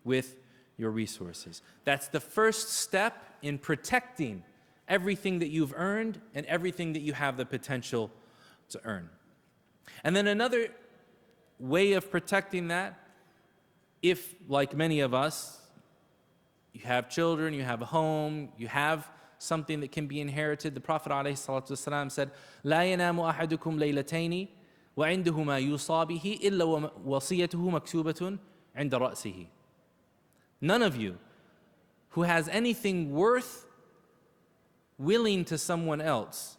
with your resources. That's the first step in protecting everything that you've earned and everything that you have the potential to earn. And then another way of protecting that, if, like many of us, you have children, you have a home, you have something that can be inherited, the Prophet ﷺ said, لا ينام أحدكم ليلتين وعنده ما يوصى به إلا وصيته مكتوبة عند رأسه. None of you who has anything worth willing to someone else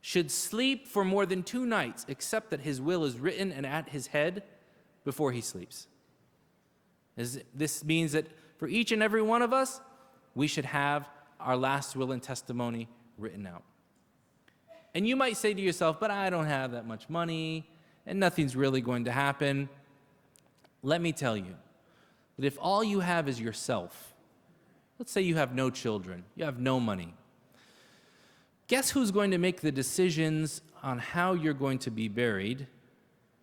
should sleep for more than 2 nights, except that his will is written and at his head before he sleeps. This means that for each and every one of us, we should have our last will and testimony written out. And you might say to yourself, but I don't have that much money, and nothing's really going to happen. Let me tell you that if all you have is yourself, let's say you have no children, you have no money, guess who's going to make the decisions on how you're going to be buried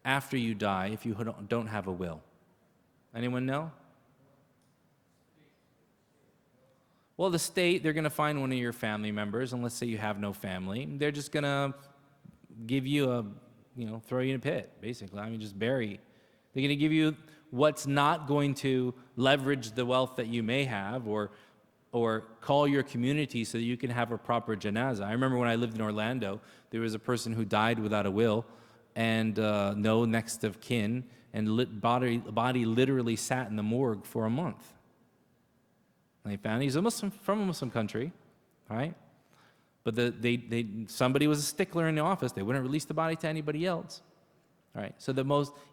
after you die if you don't have a will? Anyone know? Well, the state, they're going to find one of your family members, and let's say you have no family. They're just going to give you throw you in a pit, basically. I mean, just bury. They're going to give you what's not going to leverage the wealth that you may have, or call your community so that you can have a proper janazah. I remember when I lived in Orlando, there was a person who died without a will and no next of kin, and the body literally sat in the morgue for a month. And they found he's a Muslim, from a Muslim country, right? But somebody was a stickler in the office. They wouldn't release the body to anybody else, right? So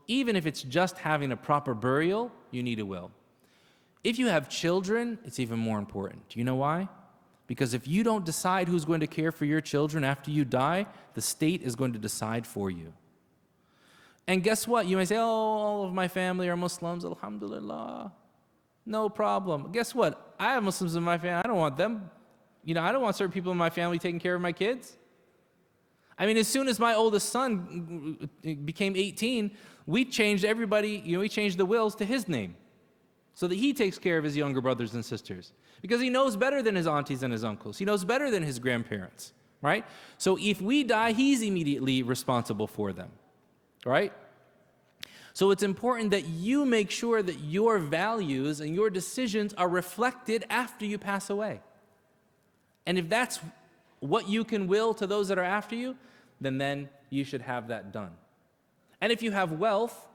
even if it's just having a proper burial, you need a will. If you have children, it's even more important. Do you know why? Because if you don't decide who's going to care for your children after you die, the state is going to decide for you. And guess what? You may say, oh, all of my family are Muslims, alhamdulillah. No problem. Guess what? I have Muslims in my family. I don't want them. I don't want certain people in my family taking care of my kids. I mean, as soon as my oldest son became 18, we changed we changed the wills to his name, so that he takes care of his younger brothers and sisters. Because he knows better than his aunties and his uncles. He knows better than his grandparents, right? So if we die, he's immediately responsible for them, right? So it's important that you make sure that your values and your decisions are reflected after you pass away. And if that's what you can will to those that are after you, then you should have that done. And if you have wealth,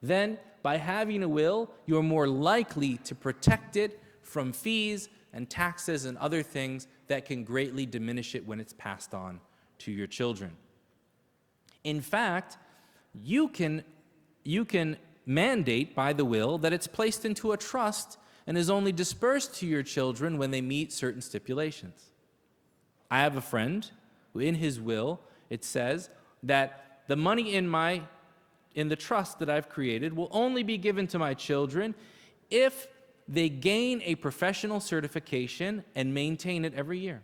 then by having a will, you're more likely to protect it from fees and taxes and other things that can greatly diminish it when it's passed on to your children. In fact, you can mandate by the will that it's placed into a trust and is only dispersed to your children when they meet certain stipulations. I have a friend who, in his will, it says that the money in the trust that I've created will only be given to my children if they gain a professional certification and maintain it every year.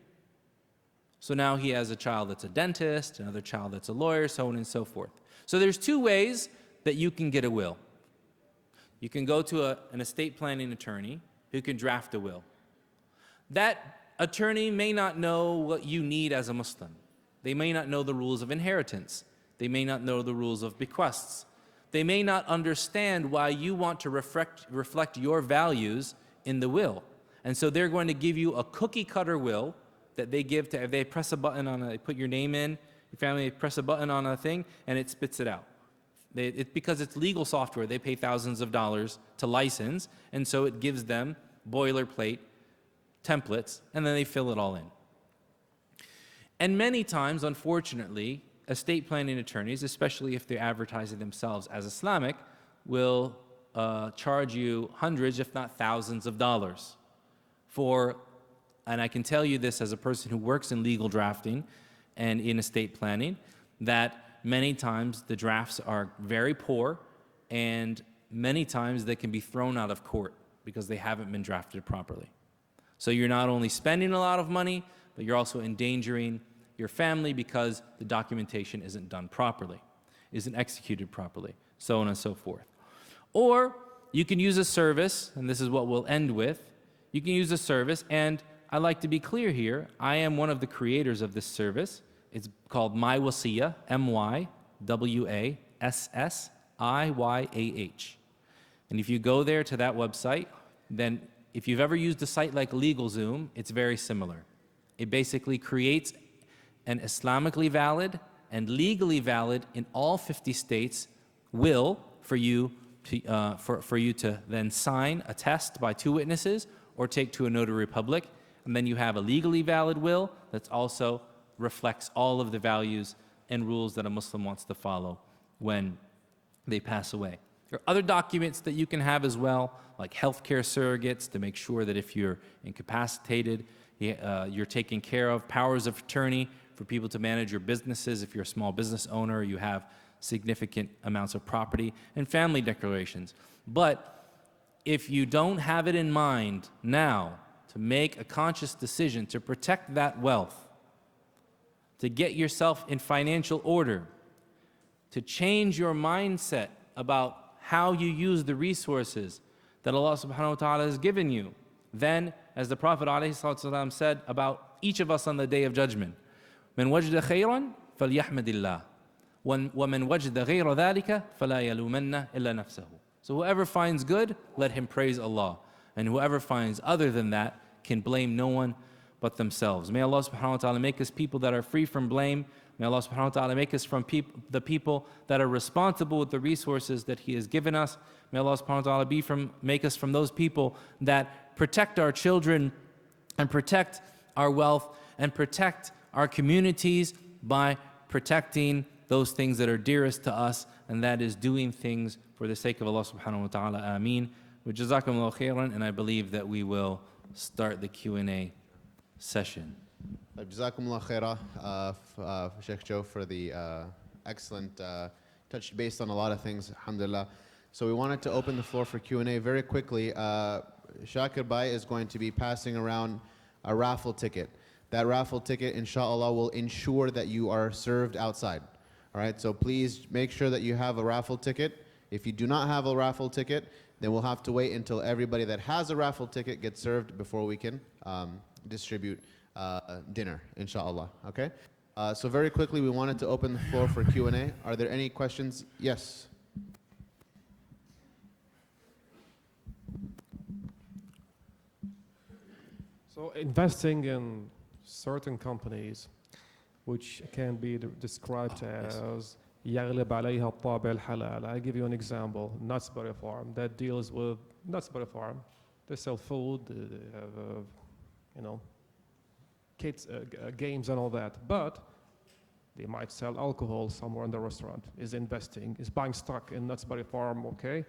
So now he has a child that's a dentist, another child that's a lawyer, so on and so forth. So there's 2 ways that you can get a will. You can go to an estate planning attorney who can draft a will. That attorney may not know what you need as a Muslim. They may not know the rules of inheritance. They may not know the rules of bequests. They may not understand why you want to reflect your values in the will. And so they're going to give you a cookie cutter will that they give to, if they press a button they put your name in, your family, press a button on a thing, and it spits it out. Because it's legal software, they pay thousands of dollars to license, and so it gives them boilerplate templates, and then they fill it all in. And many times, unfortunately, estate planning attorneys, especially if they're advertising themselves as Islamic, will charge you hundreds, if not thousands of dollars for and I can tell you this as a person who works in legal drafting and in estate planning, that many times the drafts are very poor, and many times they can be thrown out of court because they haven't been drafted properly. So you're not only spending a lot of money, but you're also endangering your family because the documentation isn't done properly, isn't executed properly, so on and so forth. Or you can use a service, and this is what we'll end with. You can use a service, and I like to be clear here. I am one of the creators of this service. It's called My Wasiyah, MYWASSIYAH. And if you go there to that website, then if you've ever used a site like LegalZoom, it's very similar. It basically creates an Islamically valid and legally valid in all 50 states will for you to then sign, attest by 2 witnesses, or take to a notary public. And then you have a legally valid will that also reflects all of the values and rules that a Muslim wants to follow when they pass away. There are other documents that you can have as well, like healthcare surrogates, to make sure that if you're incapacitated, you're taken care of, powers of attorney for people to manage your businesses. If you're a small business owner, you have significant amounts of property, and family declarations. But if you don't have it in mind now to make a conscious decision to protect that wealth, to get yourself in financial order, to change your mindset about how you use the resources that Allah subhanahu wa ta'ala has given you, then, as the Prophet ﷺ said about each of us on the Day of Judgment, مَنْ وَجْدَ خَيْرًا فَلْيَحْمَدِ اللَّهِ وَمَنْ وَجْدَ غَيْرَ ذَلِكَ فَلَا يَلُومَنَّ إِلَّا نَفْسَهُ. So whoever finds good, let him praise Allah. And whoever finds other than that can blame no one but themselves. May Allah subhanahu wa ta'ala make us people that are free from blame. May Allah subhanahu wa ta'ala make us from the people that are responsible with the resources that He has given us. May Allah subhanahu wa ta'ala make us from those people that protect our children and protect our wealth and protect our communities by protecting those things that are dearest to us, and that is doing things for the sake of Allah subhanahu wa ta'ala. Ameen. Wa jazakumullahu khairan, and I believe that we will start the Q&A session. Jazakumullah khairah, Sheikh Joe, for the excellent touch based on a lot of things, alhamdulillah. So we wanted to open the floor for Q&A very quickly. Shakir Bhai is going to be passing around a raffle ticket. That raffle ticket, inshallah, will ensure that you are served outside. All right, so please make sure that you have a raffle ticket. If you do not have a raffle ticket, then we'll have to wait until everybody that has a raffle ticket gets served before we can distribute dinner, inshallah. Okay? So very quickly, we wanted to open the floor for Q&A. Are there any questions? Yes. So investing in certain companies, which can be described as يغلب عليها الطابع الحلال. I give you an example. Nutsbury Farm that deals with Nutsbury Farm. They sell food, they have, kids games and all that. But they might sell alcohol somewhere in the restaurant. Is investing, is buying stock in Nutsbury Farm, okay?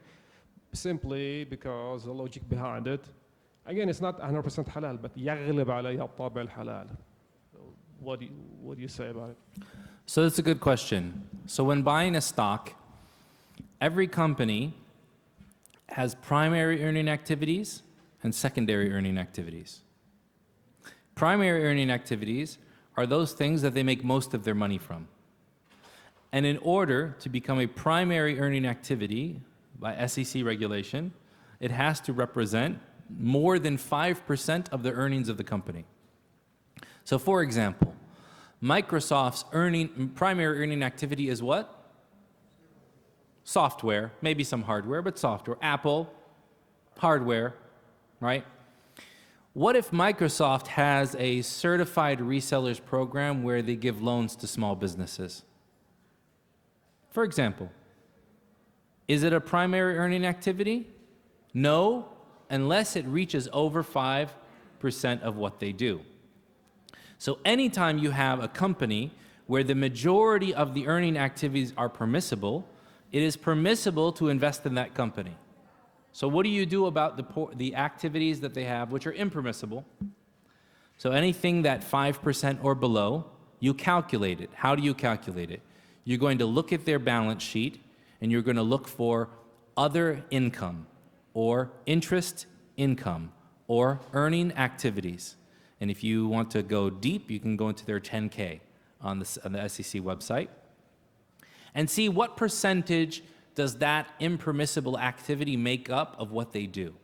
Simply because the logic behind it. Again, it's not 100% halal, but يغلب عليها الطابع الحلال. What do you say about it? So that's a good question. So when buying a stock, every company has primary earning activities and secondary earning activities. Primary earning activities are those things that they make most of their money from. And in order to become a primary earning activity by SEC regulation, it has to represent more than 5% of the earnings of the company. So for example, Microsoft's primary earning activity is what? Software, maybe some hardware, but software. Apple, hardware, right? What if Microsoft has a certified resellers program where they give loans to small businesses? For example, is it a primary earning activity? No, unless it reaches over 5% of what they do. So anytime you have a company where the majority of the earning activities are permissible, it is permissible to invest in that company. So what do you do about the activities that they have which are impermissible? So anything that 5% or below, you calculate it. How do you calculate it? You're going to look at their balance sheet and you're going to look for other income or interest income or earning activities. And if you want to go deep, you can go into their 10K on the SEC website and see what percentage does that impermissible activity make up of what they do.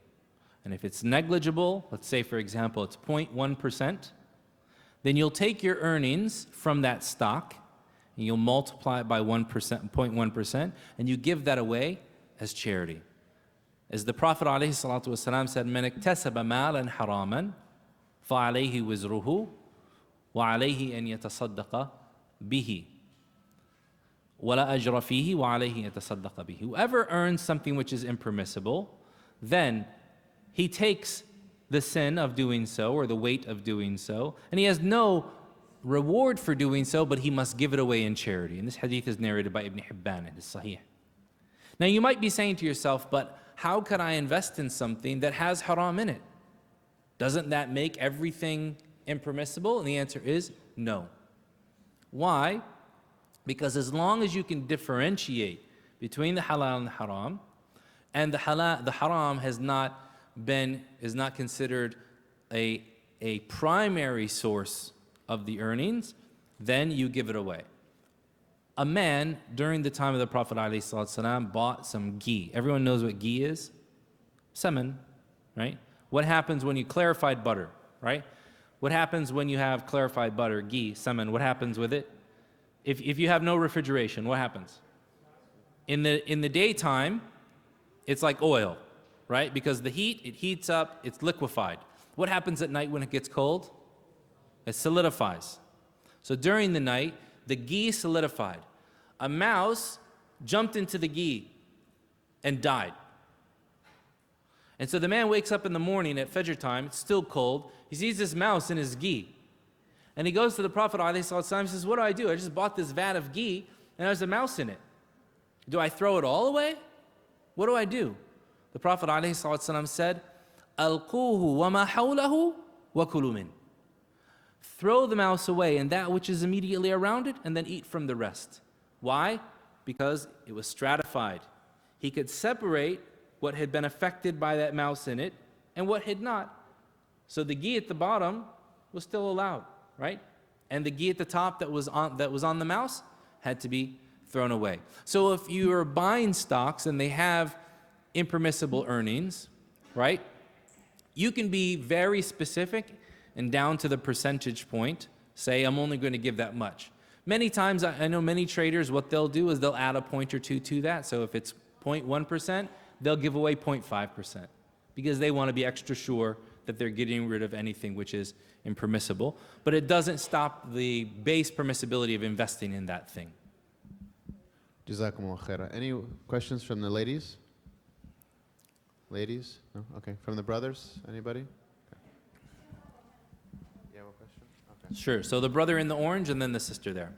And if it's negligible, let's say for example it's 0.1%, then you'll take your earnings from that stock and you'll multiply it by 1%, 0.1%, and you give that away as charity. As the Prophet ﷺ said, "Man iktasaba malan haraman, fa'alayhi wizruhu, wa alayhi an yatasaddaqa bihi. Wala ajra fihi, wa alayhi yatasaddaqa bihi." Whoever earns something which is impermissible, then he takes the sin of doing so, or the weight of doing so, and he has no reward for doing so, but he must give it away in charity. And this hadith is narrated by Ibn Hibban, it is Sahih. Now you might be saying to yourself, but how could I invest in something that has haram in it? Doesn't that make everything impermissible? And the answer is no. Why? Because as long as you can differentiate between the halal and the haram, and the haram is not considered a primary source of the earnings, then you give it away. A man during the time of the Prophet ﷺ bought some ghee. Everyone knows what ghee is? Semen, right? What happens when you clarified butter, right? What happens when you have clarified butter, ghee, semen? What happens with it? If you have no refrigeration, what happens? In the daytime, it's like oil, right? Because the heat, it heats up, it's liquefied. What happens at night when it gets cold? It solidifies. So during the night, the ghee solidified. A mouse jumped into the ghee and died. And so the man wakes up in the morning at Fajr time, it's still cold, he sees this mouse in his ghee. And he goes to the Prophet ﷺ and says, "What do I do? I just bought this vat of ghee and there's a mouse in it. Do I throw it all away? What do I do?" The Prophet ﷺ said, "Alquhu wa ma hawlahu wa kulu min." Throw the mouse away and that which is immediately around it, and then eat from the rest. Why? Because it was stratified. He could separate what had been affected by that mouse in it and what had not. So the ghee at the bottom was still allowed, right? And the ghee at the top that was on the mouse had to be thrown away. So if you are buying stocks and they have impermissible earnings, right? You can be very specific and down to the percentage point, say, I'm only going to give that much. Many times, I know many traders, what they'll do is they'll add a point or two to that. So if it's 0.1%, they'll give away 0.5% because they want to be extra sure that they're getting rid of anything which is impermissible. But it doesn't stop the base permissibility of investing in that thing. Jazakumullah khairah. Any questions from the ladies? Ladies? No? Okay. From the brothers? Anybody? Sure. So the brother in the orange and then the sister there.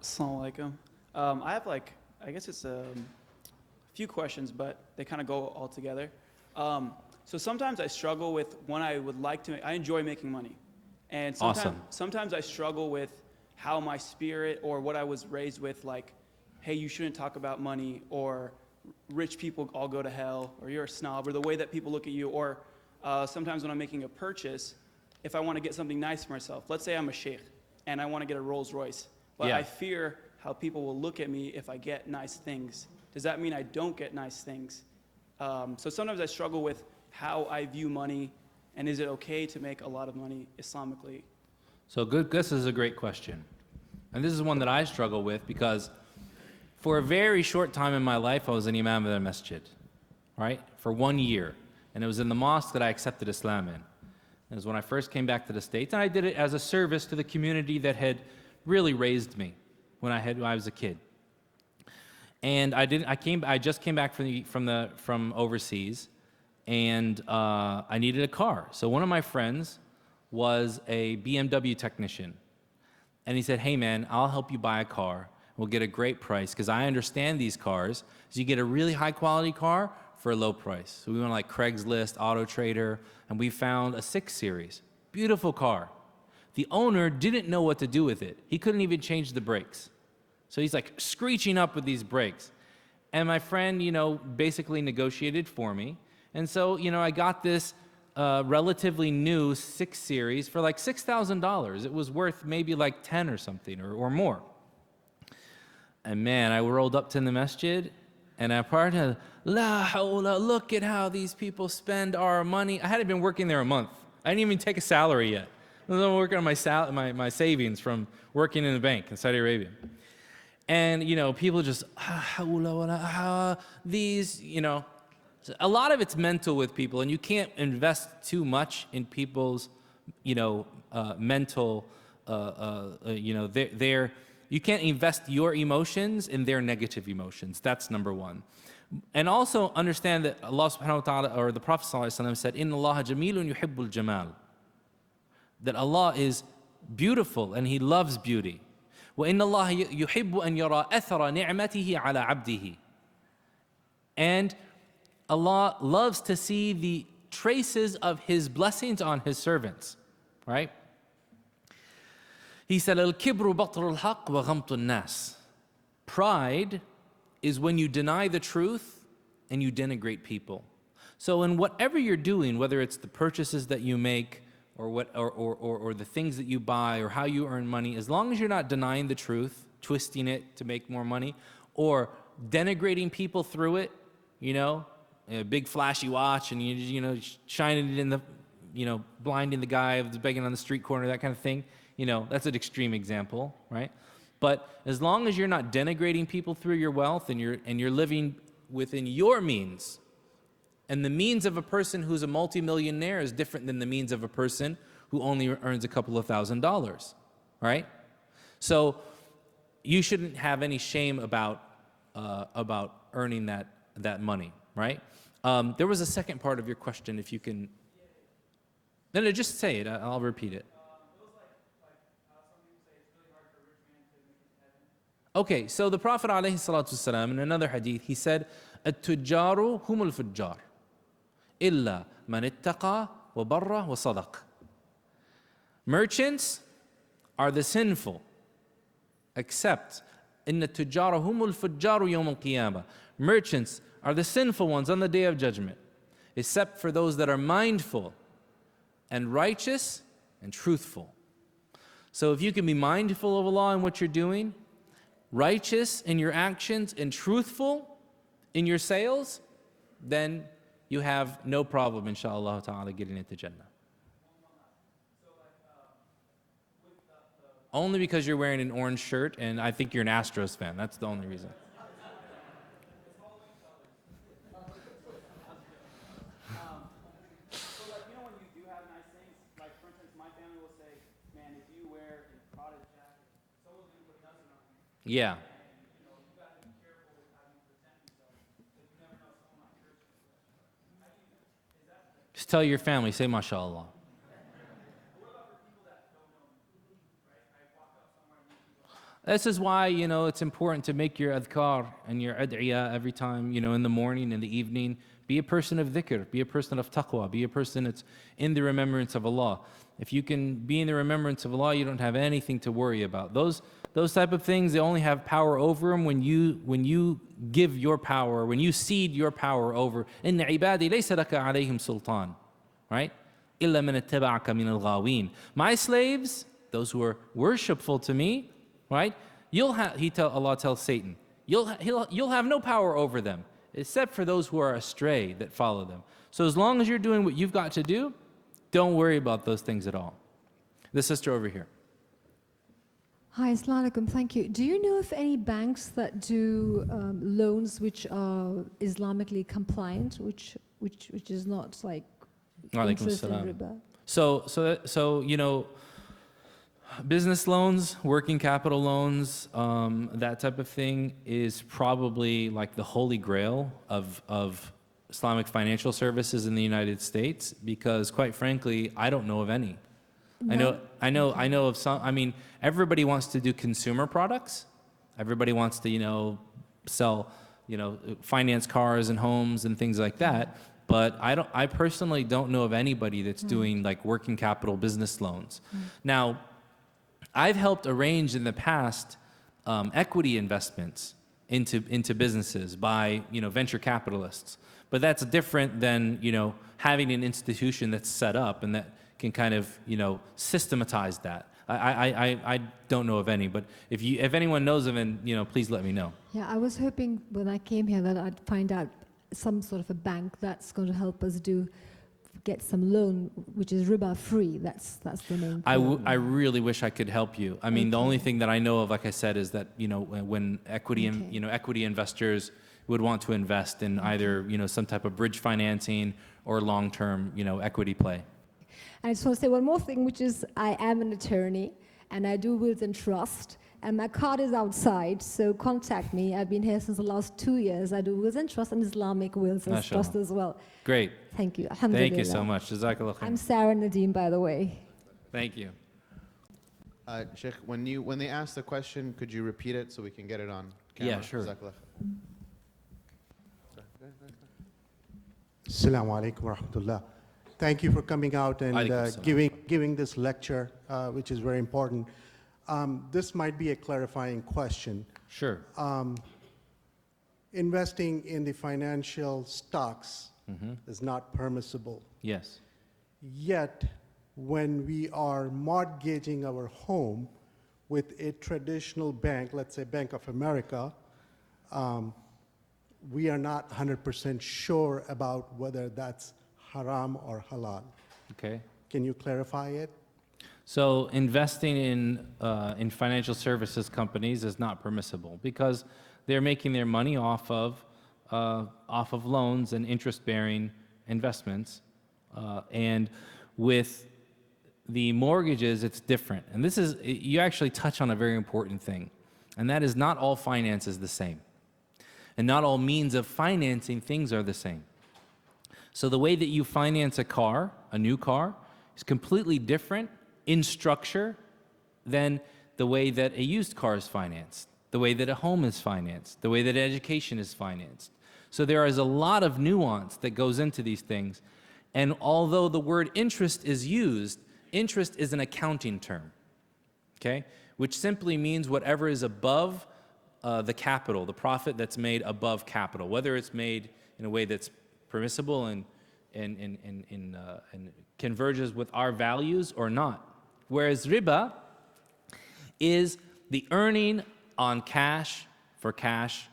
Assalamu alaikum. I have I guess it's a few questions, but they kind of go all together. So sometimes I struggle with when I would like to, I enjoy making money. And sometimes I struggle with how my spirit or what I was raised with, like, hey, you shouldn't talk about money, or rich people all go to hell, or you're a snob, or the way that people look at you, or sometimes when I'm making a purchase, if I want to get something nice for myself, let's say I'm a sheikh and I want to get a Rolls Royce, but I fear how people will look at me if I get nice things. Does that mean I don't get nice things? So sometimes I struggle with how I view money, and is it okay to make a lot of money Islamically? So this is a great question. And this is one that I struggle with because for a very short time in my life, I was an imam of the masjid, right? For 1 year. And it was in the mosque that I accepted Islam in. It was when I first came back to the States, and I did it as a service to the community that had really raised me when I was a kid. And I just came back from overseas, and I needed a car. So one of my friends was a BMW technician, and he said, "Hey man, I'll help you buy a car. We'll get a great price because I understand these cars. So you get a really high quality car for a low price. So we went on like Craigslist, Auto Trader, and we found a 6 Series. Beautiful car. The owner didn't know what to do with it. He couldn't even change the brakes. So he's like screeching up with these brakes. And my friend, basically negotiated for me. And so, I got this relatively new 6 Series for like $6,000. It was worth maybe like 10 or something or more. And man, I rolled up to the masjid and I parted, La hawla, look at how these people spend our money. I hadn't been working there a month. I didn't even take a salary yet. I was working on my savings from working in the bank in Saudi Arabia. And, people just, these, a lot of it's mental with people, and you can't invest too much in people's, mental, you can't invest your emotions in their negative emotions. That's number one. And also understand that Allah subhanahu wa ta'ala, or the Prophet sallallahu alaihi wasallam said, Inna Allah jamilun yuhibbul jamal. That Allah is beautiful and He loves beauty. وَإِنَّ اللَّهَ يُحِبُّ أَن يَرَى أَثَرَ نِعْمَتِهِ عَلَى عَبْدِهِ. And Allah loves to see the traces of His blessings on His servants, right? He said, الْكِبْرُ بَطْرُ الْحَقِّ وَغَمْطُ النَّاسِ. Pride is when you deny the truth and you denigrate people. So in whatever you're doing, whether it's the purchases that you make, or the things that you buy, or how you earn money, as long as you're not denying the truth, twisting it to make more money, or denigrating people through it, a big flashy watch, and shining it in the, blinding the guy who's begging on the street corner, that kind of thing, that's an extreme example, right? But as long as you're not denigrating people through your wealth, and you're living within your means. And the means of a person who's a multimillionaire is different than the means of a person who only earns a couple of $1,000s, right? So you shouldn't have any shame about earning that money, right? There was a second part of your question, if you can. No, just say it. I'll repeat it. Okay, so the Prophet ﷺ, in another hadith, he said, "At-tujjaru humul fujjar, illa man ittaqa wa barra wa sadaq." Merchants are the sinful, except inna tujjara humul fujjaru yawm al-qiyamah. Merchants are the sinful ones on the day of judgment, except for those that are mindful and righteous and truthful. So if you can be mindful of Allah and what you're doing, righteous in your actions and truthful in your sales, then you have no problem, inshallah ta'ala, getting into Jannah. Only because you're wearing an orange shirt, and I think you're an Astros fan. That's the only reason. When you do have nice things, like for instance, my family will say, man, if you wear a Prada jacket, someone's going to put nothing on you. Yeah. You've got to be careful with how you present yourself, because you never know someone might hurt you. Just tell your family, say mashallah. This is why, it's important to make your adhkar and your ad'iyah every time, in the morning, in the evening. Be a person of dhikr, be a person of taqwa, be a person that's in the remembrance of Allah. If you can be in the remembrance of Allah, you don't have anything to worry about. Those type of things, they only have power over them when you give your power, when you cede your power over. Inna ibadi laysa laka alayhim sultan, right? Illa man ittaba'aka min al-ghawin. My slaves, those who are worshipful to me, right? Allah tells Satan, you'll have no power over them, except for those who are astray that follow them. So as long as you're doing what you've got to do, don't worry about those things at all. The sister over here. Hi, Assalamu alaikum. Thank you. Do you know of any banks that do loans which are Islamically compliant, which is not like interest and riba? So business loans, working capital loans, that type of thing is probably like the holy grail of Islamic financial services in the United States, because quite frankly, I don't know of any. No. I know of some. I mean, everybody wants to do consumer products. Everybody wants to, sell finance cars and homes and things like that. But I personally don't know of anybody that's doing like working capital business loans. Now, I've helped arrange in the past equity investments into businesses by venture capitalists. But that's different than having an institution that's set up and that can kind of systematize that. I don't know of any, but if anyone knows of any, please let me know. Yeah, I was hoping when I came here that I'd find out some sort of a bank that's going to help us get some loan, which is riba free. That's the main thing. I really wish I could help you. I mean, the only thing that I know of, like I said, is that when equity equity investors would want to invest in either some type of bridge financing or long-term equity play. And I just want to say one more thing, which is I am an attorney and I do wills and trust, and my card is outside, so contact me. I've been here since the last 2 years. I do wills and trust and Islamic wills and trust as well. Great. Thank you. Thank you so much. Jazakallah khair. I'm Sarah Nadeem, by the way. Thank you. Sheikh, when they ask the question, could you repeat it so we can get it on camera? Yeah, sure. Jazakallah khair. Assalamu alaikum wa rahmatullah. Thank you for coming out and giving this lecture, which is very important. This might be a clarifying question. Sure. Investing in the financial stocks is not permissible. Yes. Yet, when we are mortgaging our home with a traditional bank, let's say Bank of America, we are not 100% sure about whether that's haram or halal. Okay. Can you clarify it? So investing in financial services companies is not permissible because they're making their money off of loans and interest-bearing investments, and with the mortgages, it's different. And you actually touch on a very important thing, and that is not all finance is the same, and not all means of financing things are the same. So the way that you finance a new car, is completely different in structure than the way that a used car is financed, the way that a home is financed, the way that education is financed. So there is a lot of nuance that goes into these things. And although the word interest is used, interest is an accounting term, okay? Which simply means whatever is above the capital, the profit that's made above capital, whether it's made in a way that's permissible and converges with our values or not. Whereas riba is the earning on cash for cash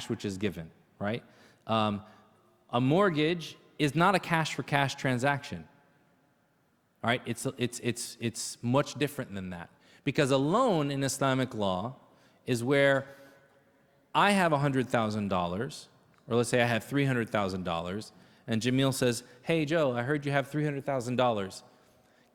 which is given, right? A mortgage is not a cash for cash transaction, all right? It's much different than that, because a loan in Islamic law is where I have $100,000, or let's say I have $300,000, and Jamil says, hey Joe, I heard you have $300,000.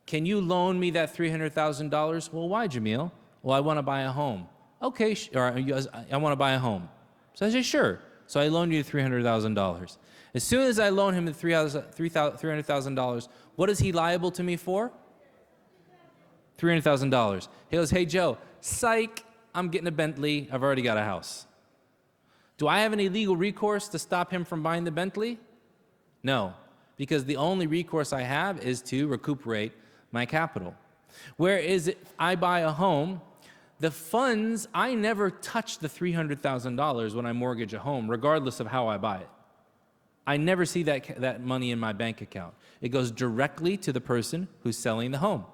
Can you loan me that $300,000? Well, why, Jamil? Well, I want to buy a home. Okay, I want to buy a home. So I say, sure. So I loan you $300,000. As soon as I loan him the $300,000, what is he liable to me for? $300,000. He goes, hey Joe, psych, I'm getting a Bentley. I've already got a house. Do I have any legal recourse to stop him from buying the Bentley? No, because the only recourse I have is to recuperate my capital. Whereas if I buy a home, the funds, I never touch the $300,000 when I mortgage a home, regardless of how I buy it. I never see that money in my bank account. It goes directly to the person who's selling the home.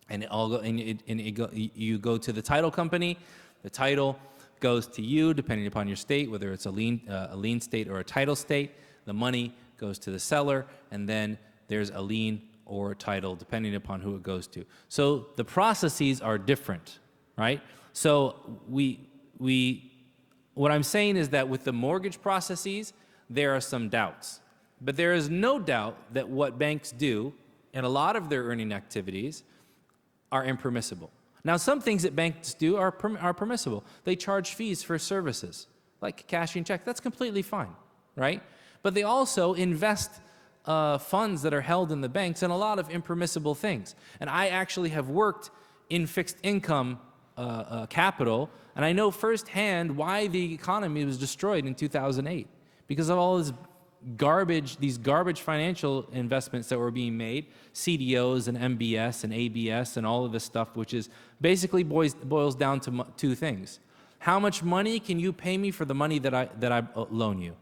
And you go to the title company, the title goes to you, depending upon your state, whether it's a lien state or a title state. The money goes to the seller, and then there's a lien or a title, depending upon who it goes to. So the processes are different, right? So what I'm saying is that with the mortgage processes, there are some doubts. But there is no doubt that what banks do in a lot of their earning activities are impermissible. Now, some things that banks do are permissible. They charge fees for services, like cashing checks. That's completely fine, right? But they also invest funds that are held in the banks in a lot of impermissible things. And I actually have worked in fixed income capital, and I know firsthand why the economy was destroyed in 2008 because of all this garbage, these garbage financial investments that were being made, CDOs and MBS and ABS and all of this stuff, which is basically boils down to two things. How much money can you pay me for the money that I loan you?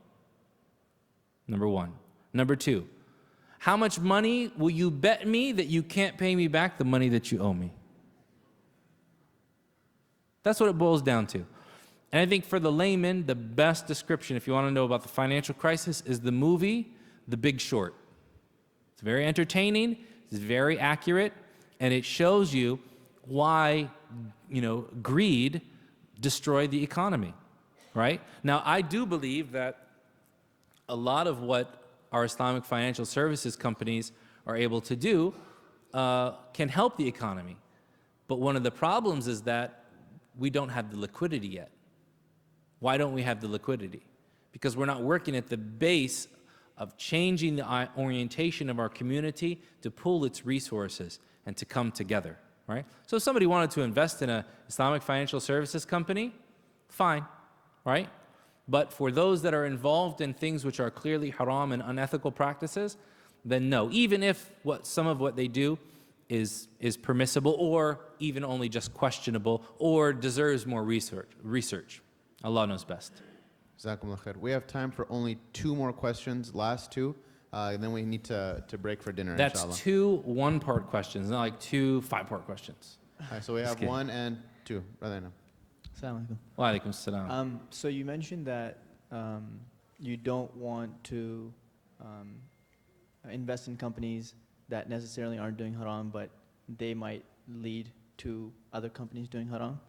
Number one. Number two, how much money will you bet me that you can't pay me back the money that you owe me? That's what it boils down to. And I think for the layman, the best description, if you want to know about the financial crisis, is the movie The Big Short. It's very entertaining, it's very accurate, and it shows you why, greed destroyed the economy, right? Now, I do believe that a lot of what our Islamic financial services companies are able to do can help the economy. But one of the problems is that we don't have the liquidity yet. Why don't we have the liquidity? Because we're not working at the base of changing the orientation of our community to pool its resources and to come together, right? So if somebody wanted to invest in an Islamic financial services company, fine, right? But for those that are involved in things which are clearly haram and unethical practices, then no, even if some of what they do is permissible or even only just questionable or deserves more research. Allah knows best. Jazakumullah khair. We have time for only 2 more questions, last 2, and then we need to break for dinner, That's inshallah. 2 one-part questions, not like 2 5-part questions. All right, so we have 1 and 2. Brother Anam. Assalamu alaikum. Wa alaikum salam. So you mentioned that you don't want to invest in companies that necessarily aren't doing haram, but they might lead to other companies doing haram.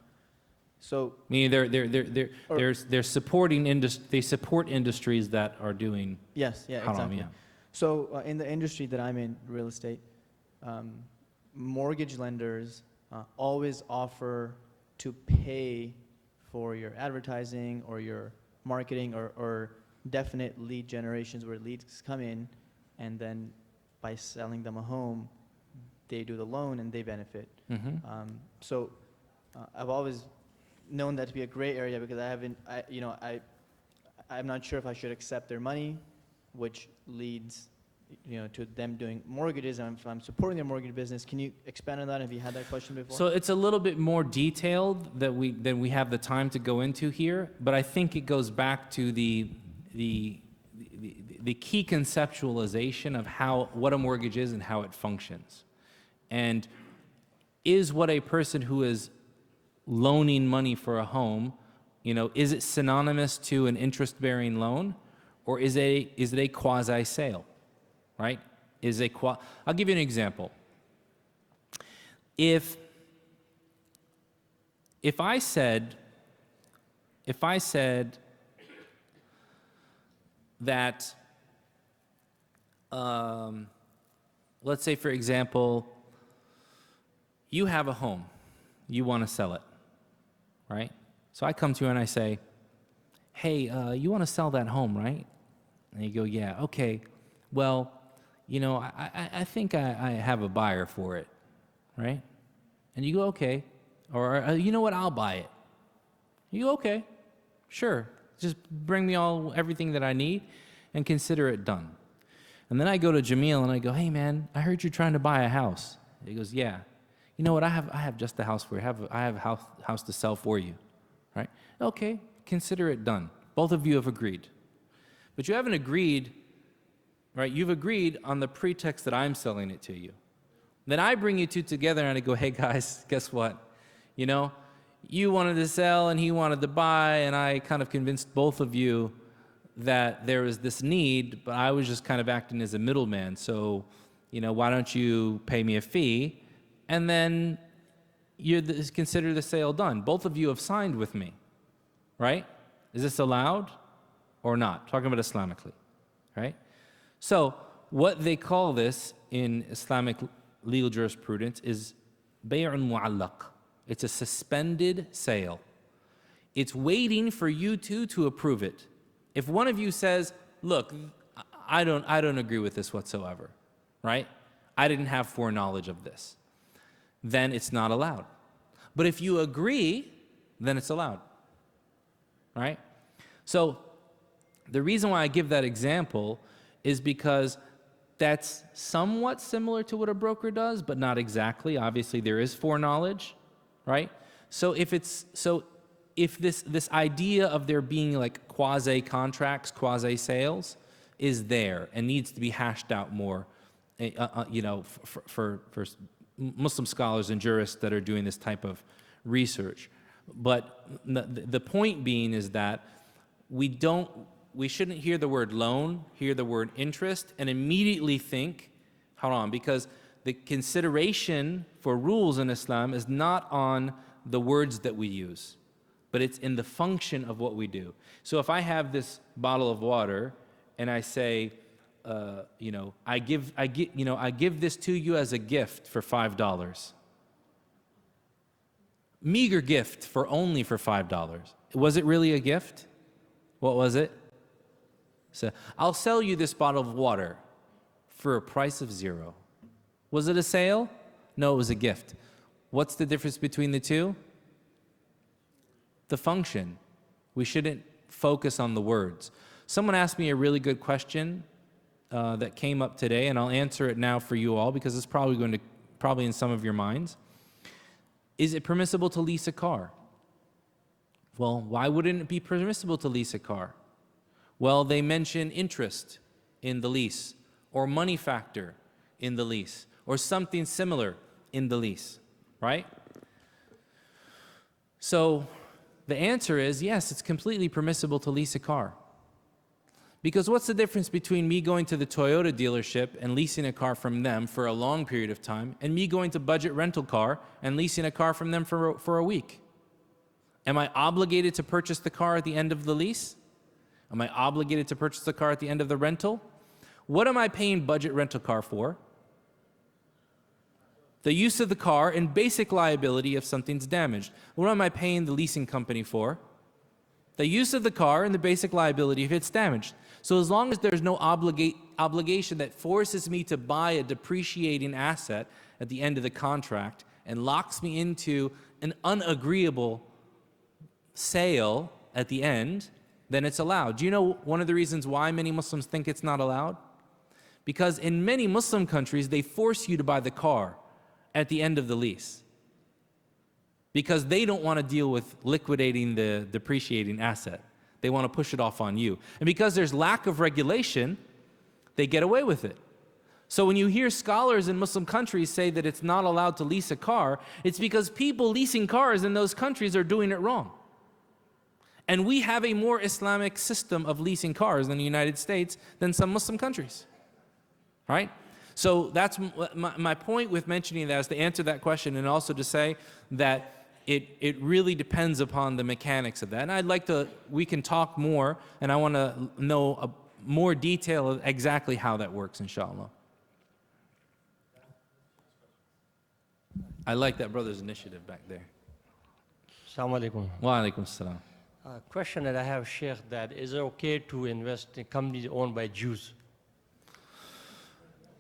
So Meaning they're supporting they support industries that are doing yes, yeah, haram. exactly. Yeah. So in the industry that I'm in, real estate, mortgage lenders always offer to pay for your advertising or your marketing or definite lead generations where leads come in, and then by selling them a home, they do the loan and they benefit. So I've always known that to be a gray area because I'm not sure if I should accept their money, which leads to them doing mortgages, and if I'm supporting their mortgage business. Can you expand on that? Have you had that question before? So it's a little bit more detailed than we have the time to go into here, but I think it goes back to the key conceptualization of what a mortgage is and how it functions. And is what a person who is loaning money for a home, is it synonymous to an interest-bearing loan, or is it a quasi-sale, right? I'll give you an example. If I said that, let's say, for example, you have a home, you want to sell it, right? So I come to you and I say, hey, you want to sell that home, right? And you go, yeah, okay. Well, I think I have a buyer for it, right? And you go, okay. Or, you know what, I'll buy it. You go, okay, sure. Just bring me everything that I need and consider it done. And then I go to Jamil and I go, hey man, I heard you're trying to buy a house. He goes, yeah. You know what, I have just the house for you. I have a house to sell for you, right? Okay, consider it done. Both of you have agreed. But you haven't agreed, right? You've agreed on the pretext that I'm selling it to you. Then I bring you two together and I go, hey guys, guess what? You wanted to sell and he wanted to buy, and I kind of convinced both of you that there was this need, but I was just kind of acting as a middleman. So, why don't you pay me a fee? And then you consider the sale done. Both of you have signed with me, right? Is this allowed or not? Talking about Islamically, right? So what they call this in Islamic legal jurisprudence is bay'un mu'allaq. It's a suspended sale. It's waiting for you two to approve it. If one of you says, look, I don't agree with this whatsoever, right? I didn't have foreknowledge of this. Then it's not allowed. But if you agree, then it's allowed, right? So the reason why I give that example is because that's somewhat similar to what a broker does, but not exactly. Obviously, there is foreknowledge, right? So if this idea of there being like quasi contracts, quasi sales, is there and needs to be hashed out more, for Muslim scholars and jurists that are doing this type of research. But the point being is that we shouldn't hear the word loan, hear the word interest, and immediately think, hold on, because the consideration for rules in Islam is not on the words that we use, but it's in the function of what we do. So if I have this bottle of water and I say, I give this to you as a gift for $5. Meager gift for only $5. Was it really a gift? What was it? So I'll sell you this bottle of water for a price of $0. Was it a sale? No, it was a gift. What's the difference between the two? The function. We shouldn't focus on the words. Someone asked me a really good question that came up today, and I'll answer it now for you all because it's probably in some of your minds. Is it permissible to lease a car? Well, why wouldn't it be permissible to lease a car? Well, they mention interest in the lease, or money factor in the lease, or something similar in the lease, right? So the answer is yes, it's completely permissible to lease a car. Because what's the difference between me going to the Toyota dealership and leasing a car from them for a long period of time and me going to Budget Rental Car and leasing a car from them for a week? Am I obligated to purchase the car at the end of the lease? Am I obligated to purchase the car at the end of the rental? What am I paying Budget Rental Car for? The use of the car and basic liability if something's damaged. What am I paying the leasing company for? The use of the car and the basic liability if it's damaged. So as long as there's no obligation that forces me to buy a depreciating asset at the end of the contract and locks me into an unagreeable sale at the end, then it's allowed. Do you know one of the reasons why many Muslims think it's not allowed? Because in many Muslim countries, they force you to buy the car at the end of the lease, because they don't want to deal with liquidating the depreciating asset. They want to push it off on you. And because there's lack of regulation, they get away with it. So when you hear scholars in Muslim countries say that it's not allowed to lease a car, it's because people leasing cars in those countries are doing it wrong. And we have a more Islamic system of leasing cars in the United States than some Muslim countries, right? So that's my point with mentioning that, is to answer that question and also to say that it really depends upon the mechanics of that. And we can talk more, and I want to know more detail of exactly how that works, inshallah. I like that brother's initiative back there. Assalamu alaikum. Wa alaikum assalam. Question that I have, Sheikh, that is it okay to invest in companies owned by Jews?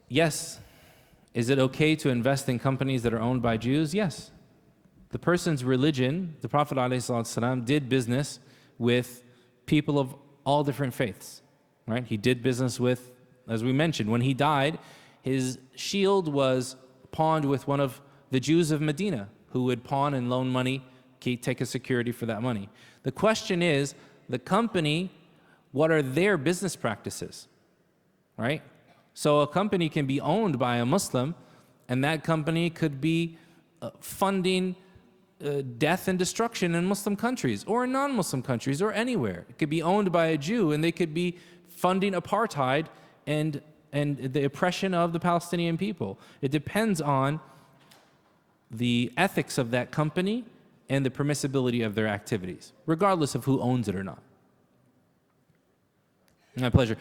Yes. Is it okay to invest in companies that are owned by Jews? Yes. The person's religion, the Prophet ﷺ did business with people of all different faiths, right? He did business with, as we mentioned, when he died, his shield was pawned with one of the Jews of Medina, who would pawn and loan money, take a security for that money. The question is, the company, what are their business practices, right? So a company can be owned by a Muslim, and that company could be funding death and destruction in Muslim countries or in non-Muslim countries or anywhere. It could be owned by a Jew, and they could be funding apartheid and the oppression of the Palestinian people. It depends on the ethics of that company and the permissibility of their activities, regardless of who owns it or not. My pleasure.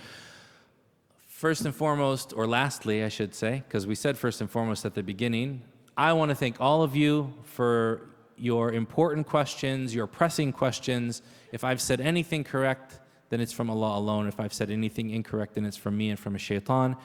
First and foremost, or lastly, I should say, because we said first and foremost at the beginning, I want to thank all of you for your important questions, your pressing questions. If I've said anything correct, then it's from Allah alone. If I've said anything incorrect, then it's from me and from a shaitan.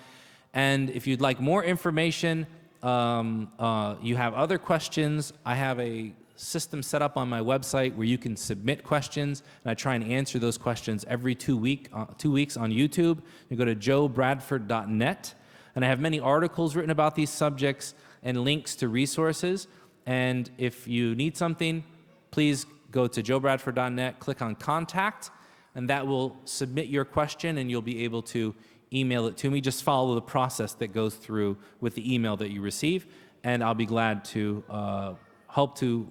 And if you'd like more information, you have other questions, I have a system set up on my website where you can submit questions, and I try and answer those questions every 2 weeks on YouTube. You go to joebradford.net, and I have many articles written about these subjects and links to resources. And if you need something, please go to joebradford.net, click on contact, and that will submit your question, and you'll be able to email it to me. Just follow the process that goes through with the email that you receive, and I'll be glad to help to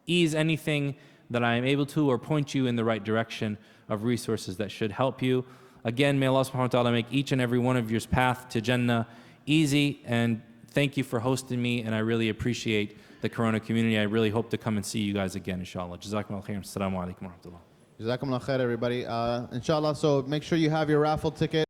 ease anything that I am able to, or point you in the right direction of resources that should help you. Again, may Allah subhanahu wa ta'ala make each and every one of your path to Jannah easy, and thank you for hosting me, and I really appreciate the Corona community. I really hope to come and see you guys again, inshallah. Jazakumullah khairan. Assalamu alaikum wa rahmatullah. Jazakumullah khair, everybody. Inshallah, so make sure you have your raffle ticket.